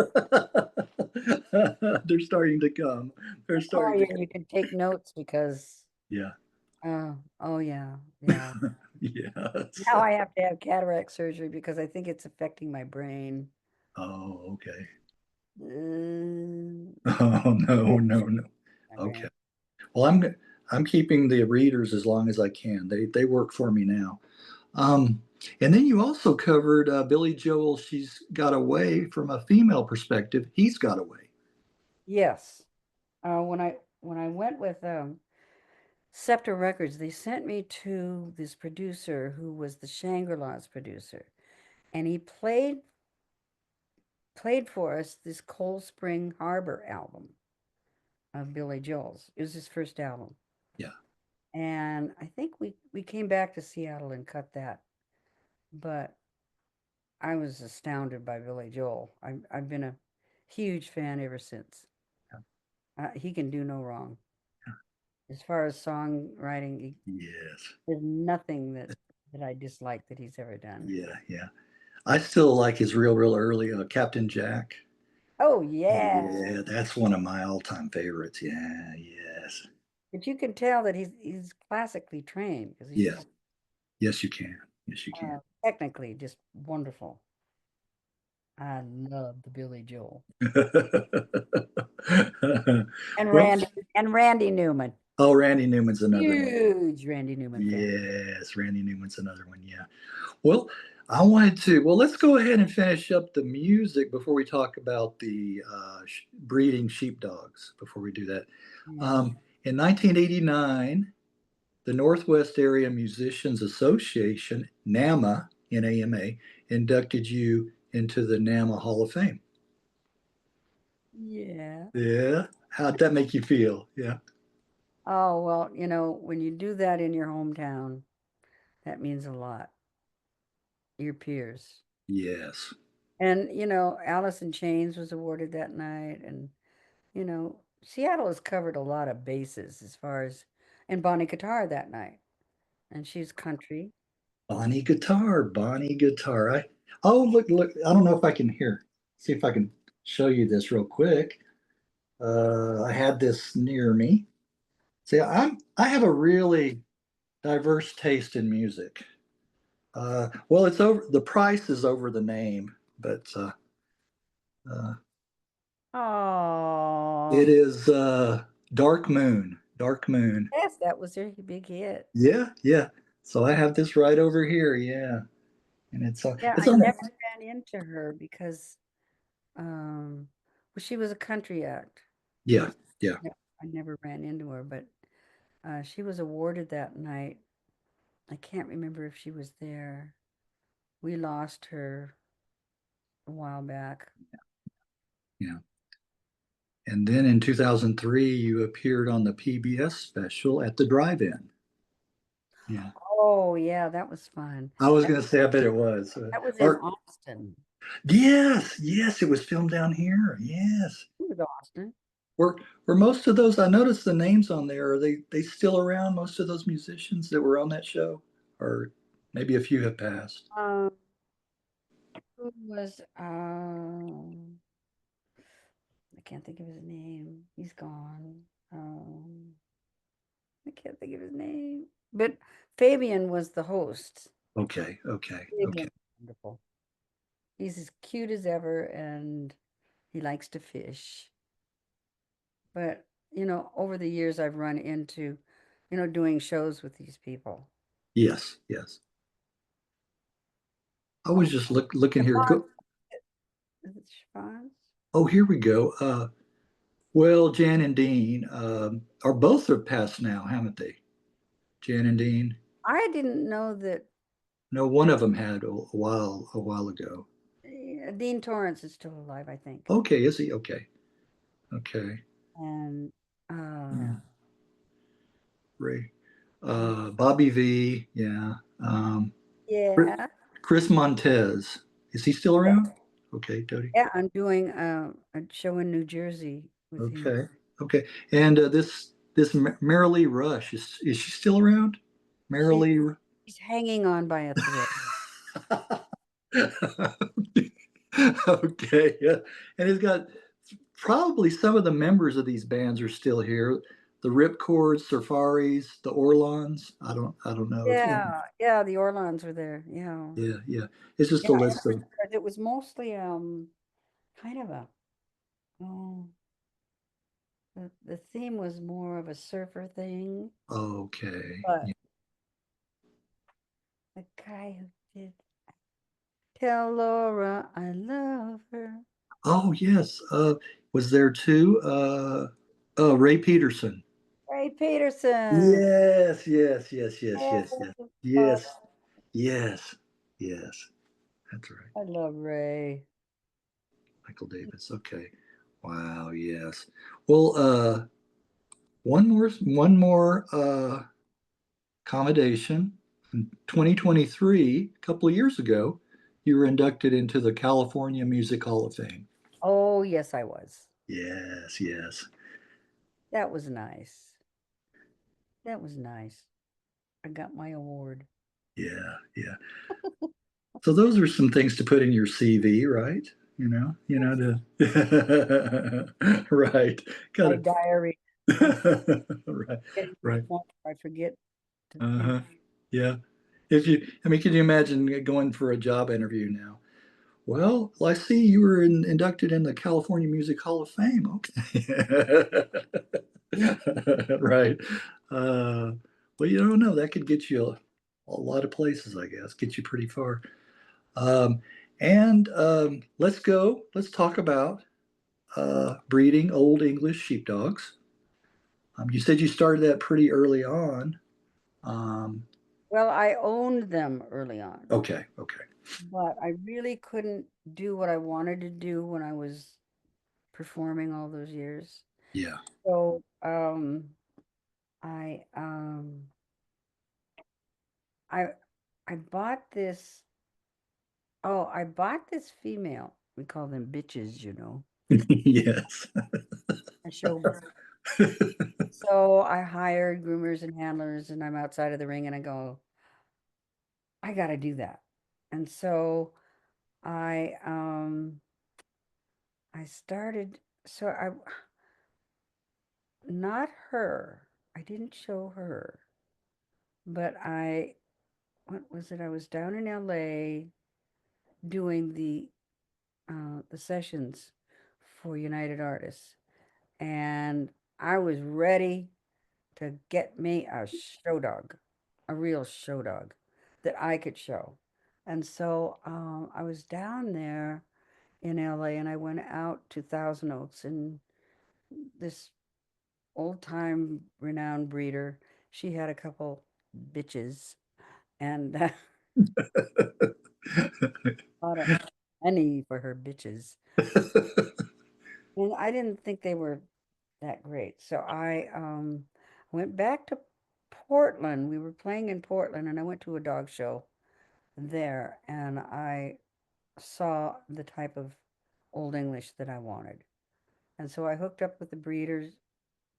They're starting to come. They're Oh, starting yeah, to come. you can take notes because, Yeah. oh yeah, yeah. Yes. Now I have to have cataract surgery because I think it's affecting my brain. Oh, okay. Mm, Oh, no, no, no. my Okay. brain. Well, I'm keeping the readers as long as I can. They work for me now. Um, and then you also covered Billy Joel. She's got away from a female perspective. He's got away. Yes. When I went with Scepter Records, they sent me to this producer who was the Shangri-La's producer, and he played for us this Cold Spring Harbor album of Billy Joel's. It was his first album. Yeah. And I think we came back to Seattle and cut that. But I was astounded by Billy Joel. I've been a huge fan ever since. He can do no wrong. As far as songwriting, Yes. there's nothing that I dislike that he's ever done. Yeah. Yeah. I still like his real early Captain Jack. Oh yeah, Yeah, that's one of my all-time favorites. Yeah. Yes. but you can tell that he's classically trained because he's Yes. just Yes, you can. Yes, you can. technically just wonderful. I love the Billy Joel and Well, Randy Newman. oh, Randy Newman's another one. Huge Randy Newman fan. Yes, Randy Newman's another one. Yeah. Well, well, let's go ahead and finish up the music before we talk about the breeding sheepdogs, before we do that. Yeah. In 1989, the Northwest Area Musicians Association, NAMA, NAMA, inducted you into the NAMA Hall of Fame. Yeah. Yeah. How'd that make you feel? Yeah. Oh, well, when you do that in your hometown, that means a lot. Your peers. Yes. And, Alice in Chains was awarded that night. And, Seattle has covered a lot of bases as far as, and Bonnie Guitar that night. And she's country. Bonnie guitar. Oh, look. I don't know if I can hear. See if I can show you this real quick. I had this near me. See, I have a really diverse taste in music. Well, it's over. The price is over the name, but uh, it Oh, is Dark Moon. Dark Moon. yes, that was their big hit. Yeah, yeah. So I have this right over here. Yeah, and Yeah, it's I on. never ran into her because, um, well, she was a country act. Yeah, yeah. Yeah, I never ran into her, but she was awarded that night. I can't remember if she was there. We lost her a while back. Yeah. And then in 2003, you appeared on the PBS special at the Drive-In. Yeah. Oh, yeah, that was fun. I was That, going to say, I bet it was. that was in Or Austin. yes, yes, it was filmed down here. Yes. It was Austin. Were most of those? I noticed the names on there. Are they still around? Most of those musicians that were on that show, or maybe a few have passed. Um, who was I can't think of his name. He's gone. I can't think of his name. But Fabian was the host. Okay, okay, Fabian okay. was wonderful. He's as cute as ever and he likes to fish. But, over the years I've run into, doing shows with these people. Yes, yes. I was Oh, just looking here. Siobhan, is it Siobhan? Oh, here we go. Well, Jan and Dean are both have passed now, haven't they? Jan and Dean. I didn't know that No, one of them had a while ago. Dean Torrance is still alive, I think. Okay, is he? Okay, okay. And Yeah, Ray, uh, Bobby V. Yeah, yeah, Chris Montez. Is he still around? Okay, Dodie. yeah, I'm doing a show in New Jersey with him. Okay, okay. And this Merrilee Rush is she still around? She, Merrilee. she's hanging on by a thread. Okay, yeah. And it's got probably some of the members of these bands are still here. the Ripcords, Safaris, the Orlons. I don't know if you. Yeah, yeah, the Orlons were there. Yeah. Yeah, yeah. It's just Yeah, a I list never of. started. It was mostly kind of a oh the theme was more of a surfer thing, Okay. but Yeah. the guy who did Tell Laura I love her. Oh yes. Was there two? Ray Peterson. Ray Peterson. Yes, yes, yes, yes, Yes. yes, yes, Oh, yes, yes, yes. That's right. I love Ray. Michael Davis. Okay. Wow. Yes. Well, one more accommodation. In 2023, a couple of years ago, you were inducted into the California Music Hall of Fame. Oh, yes, I was. Yes, yes. That was nice. That was nice. I got my award. Yeah, yeah. So those are some things to put in your CV, right? To right. Got My it. diary. I'm Right, getting to the right. point where I forget to, Uh-huh. Yeah. I mean, can you imagine going for a job interview now? Well, I see you were inducted in the California Music Hall of Fame. Okay. Right. Uh, well, you don't know. That could get you a lot of places, I guess, get you pretty far. Um, and let's go. Let's talk about breeding Old English sheepdogs. You said you started that pretty early on. Um, well, I owned them early on, okay, okay. but I really couldn't do what I wanted to do when I was performing all those years. Yeah. So, I um I I bought this I bought this female. We call them bitches, you know. Yes. A show. So I hired groomers and handlers and I'm outside of the ring and I go, I gotta do that. And so I started so I not her. I didn't show her, but what was it? I was down in LA doing the sessions for United Artists, and I was ready to get me a show dog, a real show dog that I could show. And so I was down there in LA, and I went out to Thousand Oaks, and this old time renowned breeder, she had a couple bitches, and a lot of money for her bitches. And I didn't think they were that great. So I went back to Portland. We were playing in Portland, and I went to a dog show there, and I saw the type of Old English that I wanted. And so I hooked up with the breeders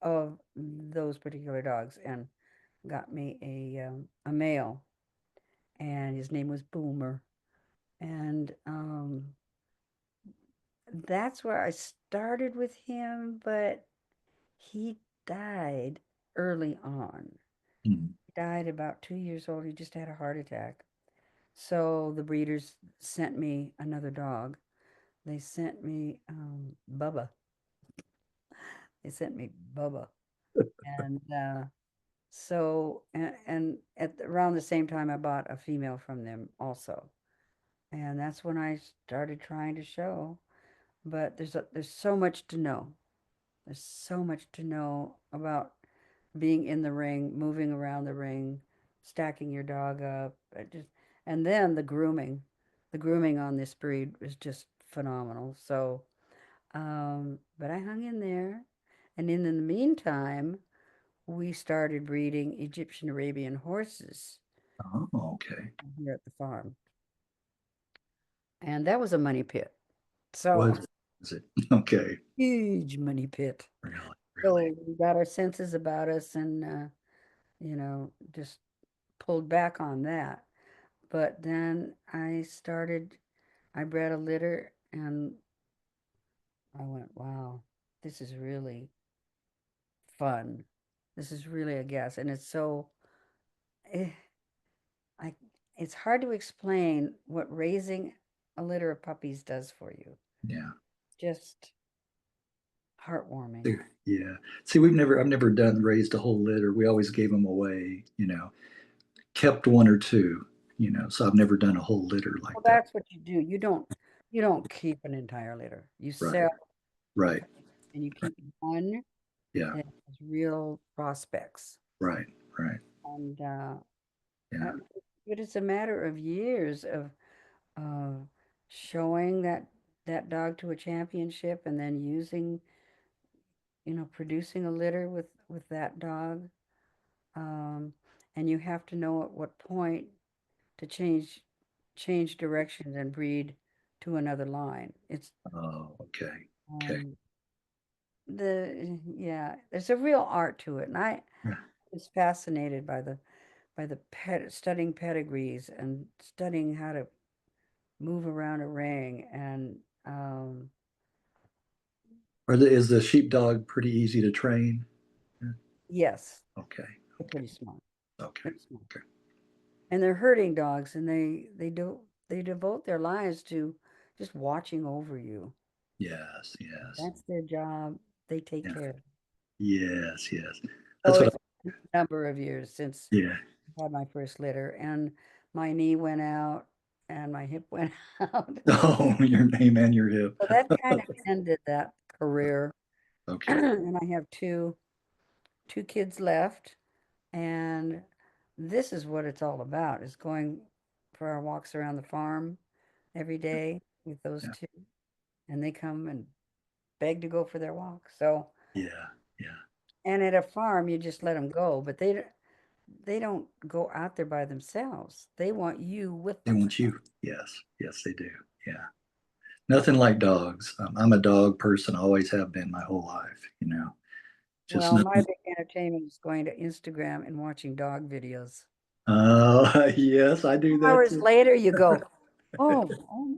of those particular dogs and got me a male, and his name was Boomer. And that's where I started with him, but he died early on. Hmm. He died about 2 years old. He just had a heart attack. So the breeders sent me another dog. They sent me Bubba. They sent me Bubba. And and at around the same time, I bought a female from them also. And that's when I started trying to show. But there's so much to know. There's so much to know about being in the ring, moving around the ring, stacking your dog up. And then the grooming on this breed was just phenomenal. So, but I hung in there, and in the meantime, we started breeding Egyptian Arabian horses Oh, okay. here at the farm, and that was a money pit. So Was it? Okay. huge money pit. Really, really. So we got our senses about us, and just pulled back on that. But then I bred a litter and I went, wow, this is really fun. This is really a guess, and it's so eh, I it's hard to explain what raising a litter of puppies does for you. Yeah. Just heartwarming. Yeah. See, I've never done raised a whole litter. We always gave them away, kept one or two, so I've never done a whole litter Well, like that. that's what you do. You don't keep an entire litter. You Right. sell Right. and you keep one Yeah. that has real prospects. Right. Right. And Yeah. uh, but it's a matter of years of uh, showing that dog to a championship and then producing a litter with that dog. Um, and you have to know at what point to change directions and breed to another line. It's Oh, okay. Okay. um, yeah, there's a real art to it, and I Yeah. was fascinated by the studying pedigrees and studying how to move around a ring and Is the sheepdog pretty easy to train? Yeah. yes, Okay. they're Okay. pretty smart. Okay. Pretty smart. Okay. And they're herding dogs, and they devote their lives to just watching over you. Yes. Yes. That's their job. They take Yeah. care. Yes. Yes. So That's what it's been a number of years since yeah. I had my first litter, and my knee went out and my hip went out. Oh, your name and your hip. So that kind of ended that career. Okay. And I have two kids left, and this is what it's all about, is going for our walks around the farm every day with those Yeah. two, and they come and beg to go for their walk. So, Yeah. Yeah. and at a farm, you just let them go, but they don't go out there by themselves. They want you with They them. want you. Yes. Yes, they do. Yeah. Nothing like dogs. I'm a dog person. Always have been my whole life. Just Well, my nothing. big entertainment is going to Instagram and watching dog videos. Yes, I do that Hours too. later, you go, oh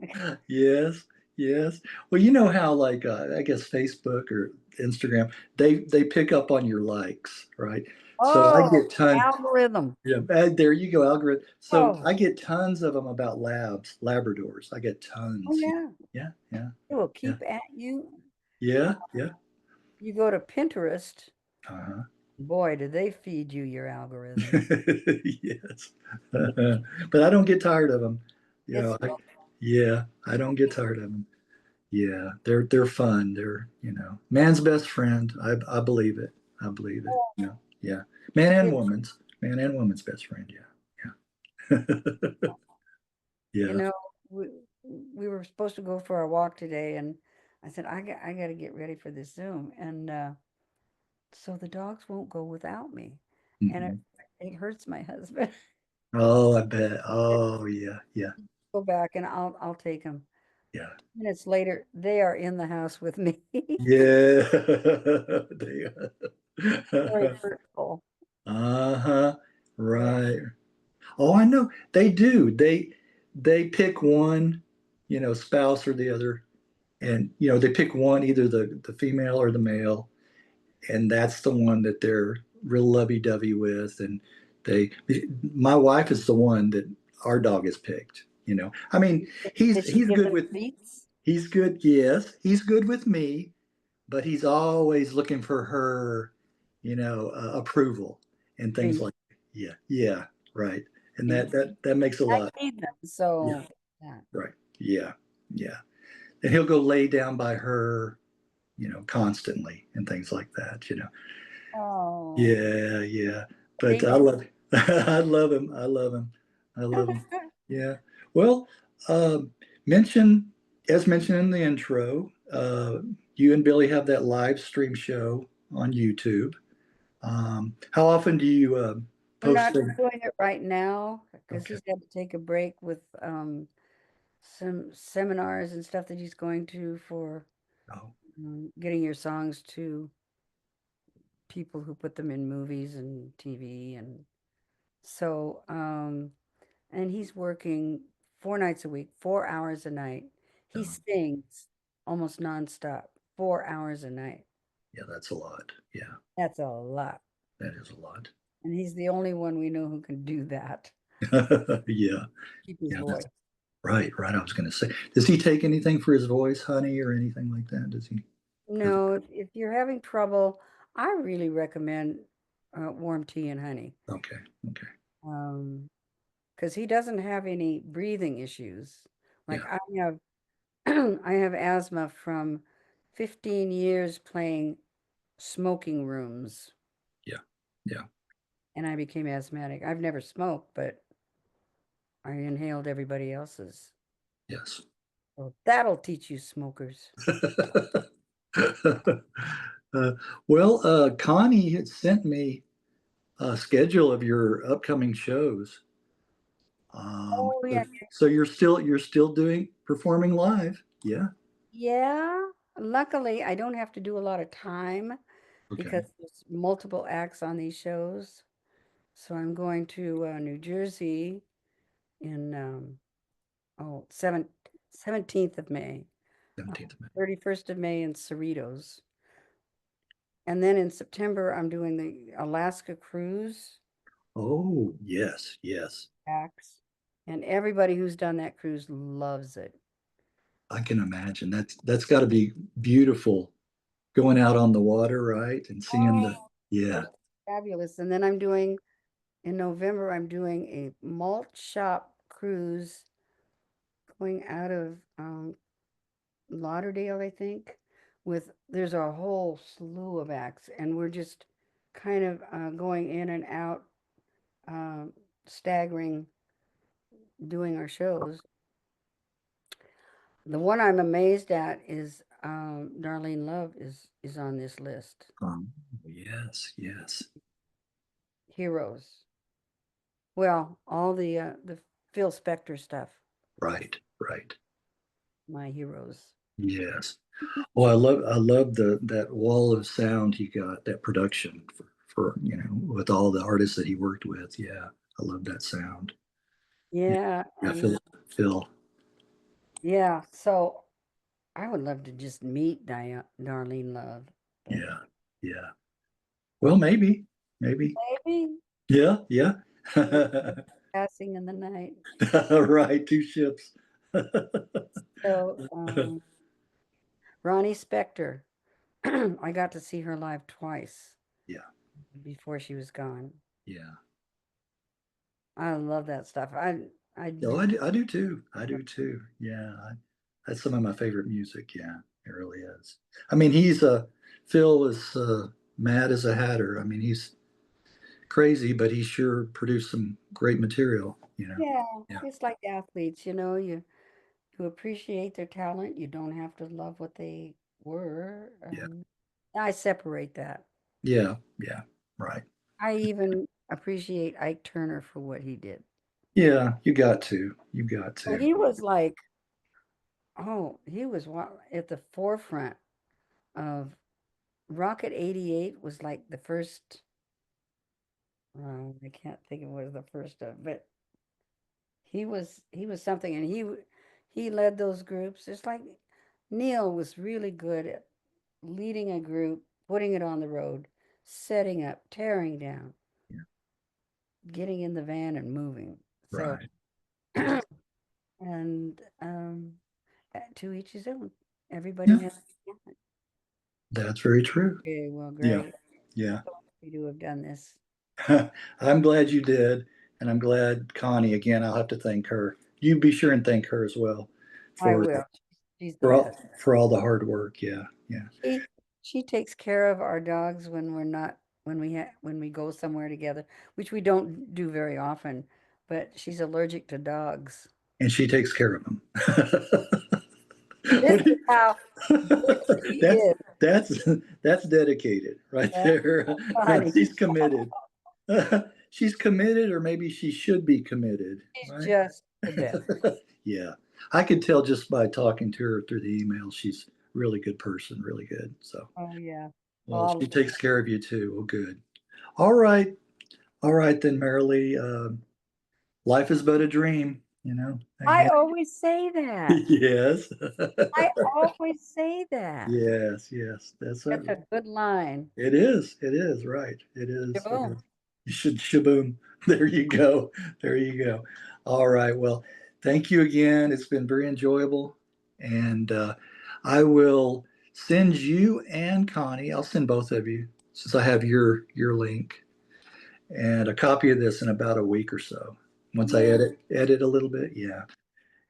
my God. Yes, yes. Well, you know how like I guess Facebook or Instagram, they pick up on your likes, right? So I Oh, get tons. algorithm. Yeah, there you go, algorithm. So Oh, I get tons of them about Labradors. I get oh tons. yeah. Yeah, yeah, It will yeah, keep at you. yeah, yeah. You go to Pinterest, Uh-huh. boy, do they feed you your algorithm. Yes. But I don't get tired of them. You It's know, I, yeah, I don't get tired of them. Yeah, they're fun. They're, man's best friend. I believe it. I believe it. Yeah. it's Man and woman's best friend. Yeah. Yeah. you Yeah. know we were supposed to go for our walk today, and I said I got to get ready for this Zoom, and so the dogs won't go without me, and it Mhm. it hurts my husband. Oh, I bet. Oh, yeah. Yeah. Go back and I'll take them. Yeah. Minutes later, they are in the house with me. Yeah. Very hurtful. Uh-huh. Very, Right. Oh, I know. They do. They pick one, spouse or the other, and they pick one, either the female or the male, and that's the one that they're real lovey-dovey with. And they, my wife is the one that our dog has picked. I mean, he's did she he's give good them with treats? he's good. Yes, he's good with me, but he's always looking for her, approval and And things like yeah, yeah, right. And and that makes a I lot. feed them, Yeah, so yeah. right. Yeah, yeah. And he'll go lay down by her, constantly and things like that. Oh, Yeah, yeah. But I baby. love I love him. I love him. I love him. Yeah. Well, mention as mentioned in the intro, you and Billy have that live stream show on YouTube. How often do you We're post not things? doing it right now because Okay. he's had to take a break with some seminars and stuff that he's going to for Oh, getting your songs to people who put them in movies and TV. And so and he's working 4 nights a week, 4 hours a night. He oh, sings almost nonstop, 4 hours a night. yeah, that's a lot. Yeah, That's a lot. That is a lot. And he's the only one we know who can do that, Yeah. keep his Yeah, that's voice. right. Right. I was going to say, does he take anything for his voice, honey, or anything like that? Does he? No, if you're having trouble, I really recommend warm tea and honey. Okay. Okay. Because he doesn't have any breathing issues. Like Yeah. I have, I have asthma from 15 years playing smoking rooms, Yeah. Yeah. and I became asthmatic. I've never smoked, but I inhaled everybody else's. Yes. So that'll teach you smokers. uh, Connie had sent me a schedule of your upcoming shows. Oh So, yeah, so you're still doing performing live? Yeah. yeah. Luckily, I don't have to do a lot of time Okay. because there's multiple acts on these shows. So I'm going to New Jersey in oh, 17th of May, 17th of May. 31st of May in Cerritos. And then in September, I'm doing the Alaska cruise Oh, yes, yes. acts. And everybody who's done that cruise loves it. I can imagine. That's got to be beautiful going out on the water, right? And seeing the, Oh, yeah, it's fabulous. And then I'm doing, in November, I'm doing a malt shop cruise going out of Lauderdale, I think, with there's a whole slew of acts, and we're just kind of going in and out, um, staggering, doing our shows. The one I'm amazed at is Darlene Love is on this list. yes, yes. Heroes. Well, all the Phil Spector stuff, Right, right. my heroes. Yes. Well, I love that wall of sound he got, that production for with all the artists that he worked with. Yeah, I love that sound. Yeah, Yeah, yeah, and Phil. yeah. So I would love to just meet Darlene Love, but Yeah, yeah. Well, maybe. maybe. Yeah, yeah. Passing in the night. Right, two ships. So, Ronnie Spector, I got to see her live twice Yeah, before she was gone. yeah. I love that stuff. I No, do. I do too. I do too. Yeah, that's some of my favorite music. Yeah, it really is. I mean, Phil is mad as a hatter. I mean, he's crazy, but he sure produced some great material. Yeah, Yeah, it's like athletes, you appreciate their talent. You don't have to love what they were. yeah, I separate that. yeah, yeah. Right. I even appreciate Ike Turner for what he did. Yeah, you got to. You got Well, to. he was like, oh, he was at the forefront of Rocket 88 was like the first, I can't think of what was the first of, but he was something, and he led those groups. It's like Neil was really good at leading a group, putting it on the road, setting up, tearing down, Yeah, getting in the van and moving. So, right. Yeah. and to each his own. Everybody Yeah, has. that's very true. Okay, well, Yeah, great. yeah. So happy to have done this. I'm glad you did, and I'm glad Connie again. I'll have to thank her. You be sure and thank her as well I for will. She's the for best. all the hard work. Yeah, yeah, She takes care of our dogs when we're not when we go somewhere together, which we don't do very often, but she's allergic to dogs. and she takes care of them. This What is do how good she that's is. that's that's dedicated right That's there. funny. She's committed. She's committed, or maybe she should be committed, She's right? just the best. Yeah, I could tell just by talking to her through the email. She's a really good person, really good. So, Oh yeah. well, All she takes care of you too. Well, good. All right, all right then, Marilee. Life is but a dream. you know. I Again. always say that. Yes. I always say that. Yes, yes. That's That's it. a good line. It is. It is right. It is. It is. Shaboom. You should shaboom. There you go. There you go. All right. Well, thank you again. It's been very enjoyable. And I will send you and Connie, I'll send both of you since I have your link and a copy of this in about a week or so. Once I Yeah. edit a little bit, yeah.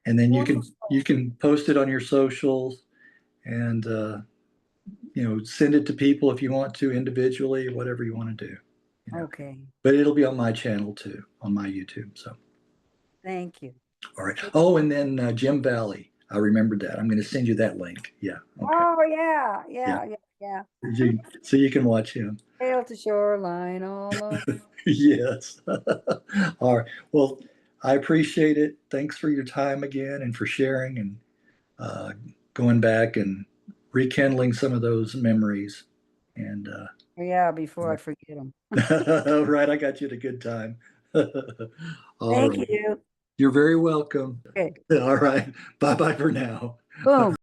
And then you Wonderful. can post it on your socials and send it to people if you want to individually, whatever you want to do. Okay. But it'll be on my channel too, on my YouTube. So, Thank you. all right. Oh, and then Jim Valley. I remembered that. I'm going to send you that link. Yeah. Okay. Oh, yeah. Yeah. Yeah. Yeah. Yeah. So you can watch him. Sail to shoreline all over. Yes. All right. Well, I appreciate it. Thanks for your time again and for sharing and uh, going back and rekindling some of those memories. And Yeah, before I forget them. right, I got you at a good time. All Thank right. you. You're very welcome. Okay. All right. Bye bye for now. Boom.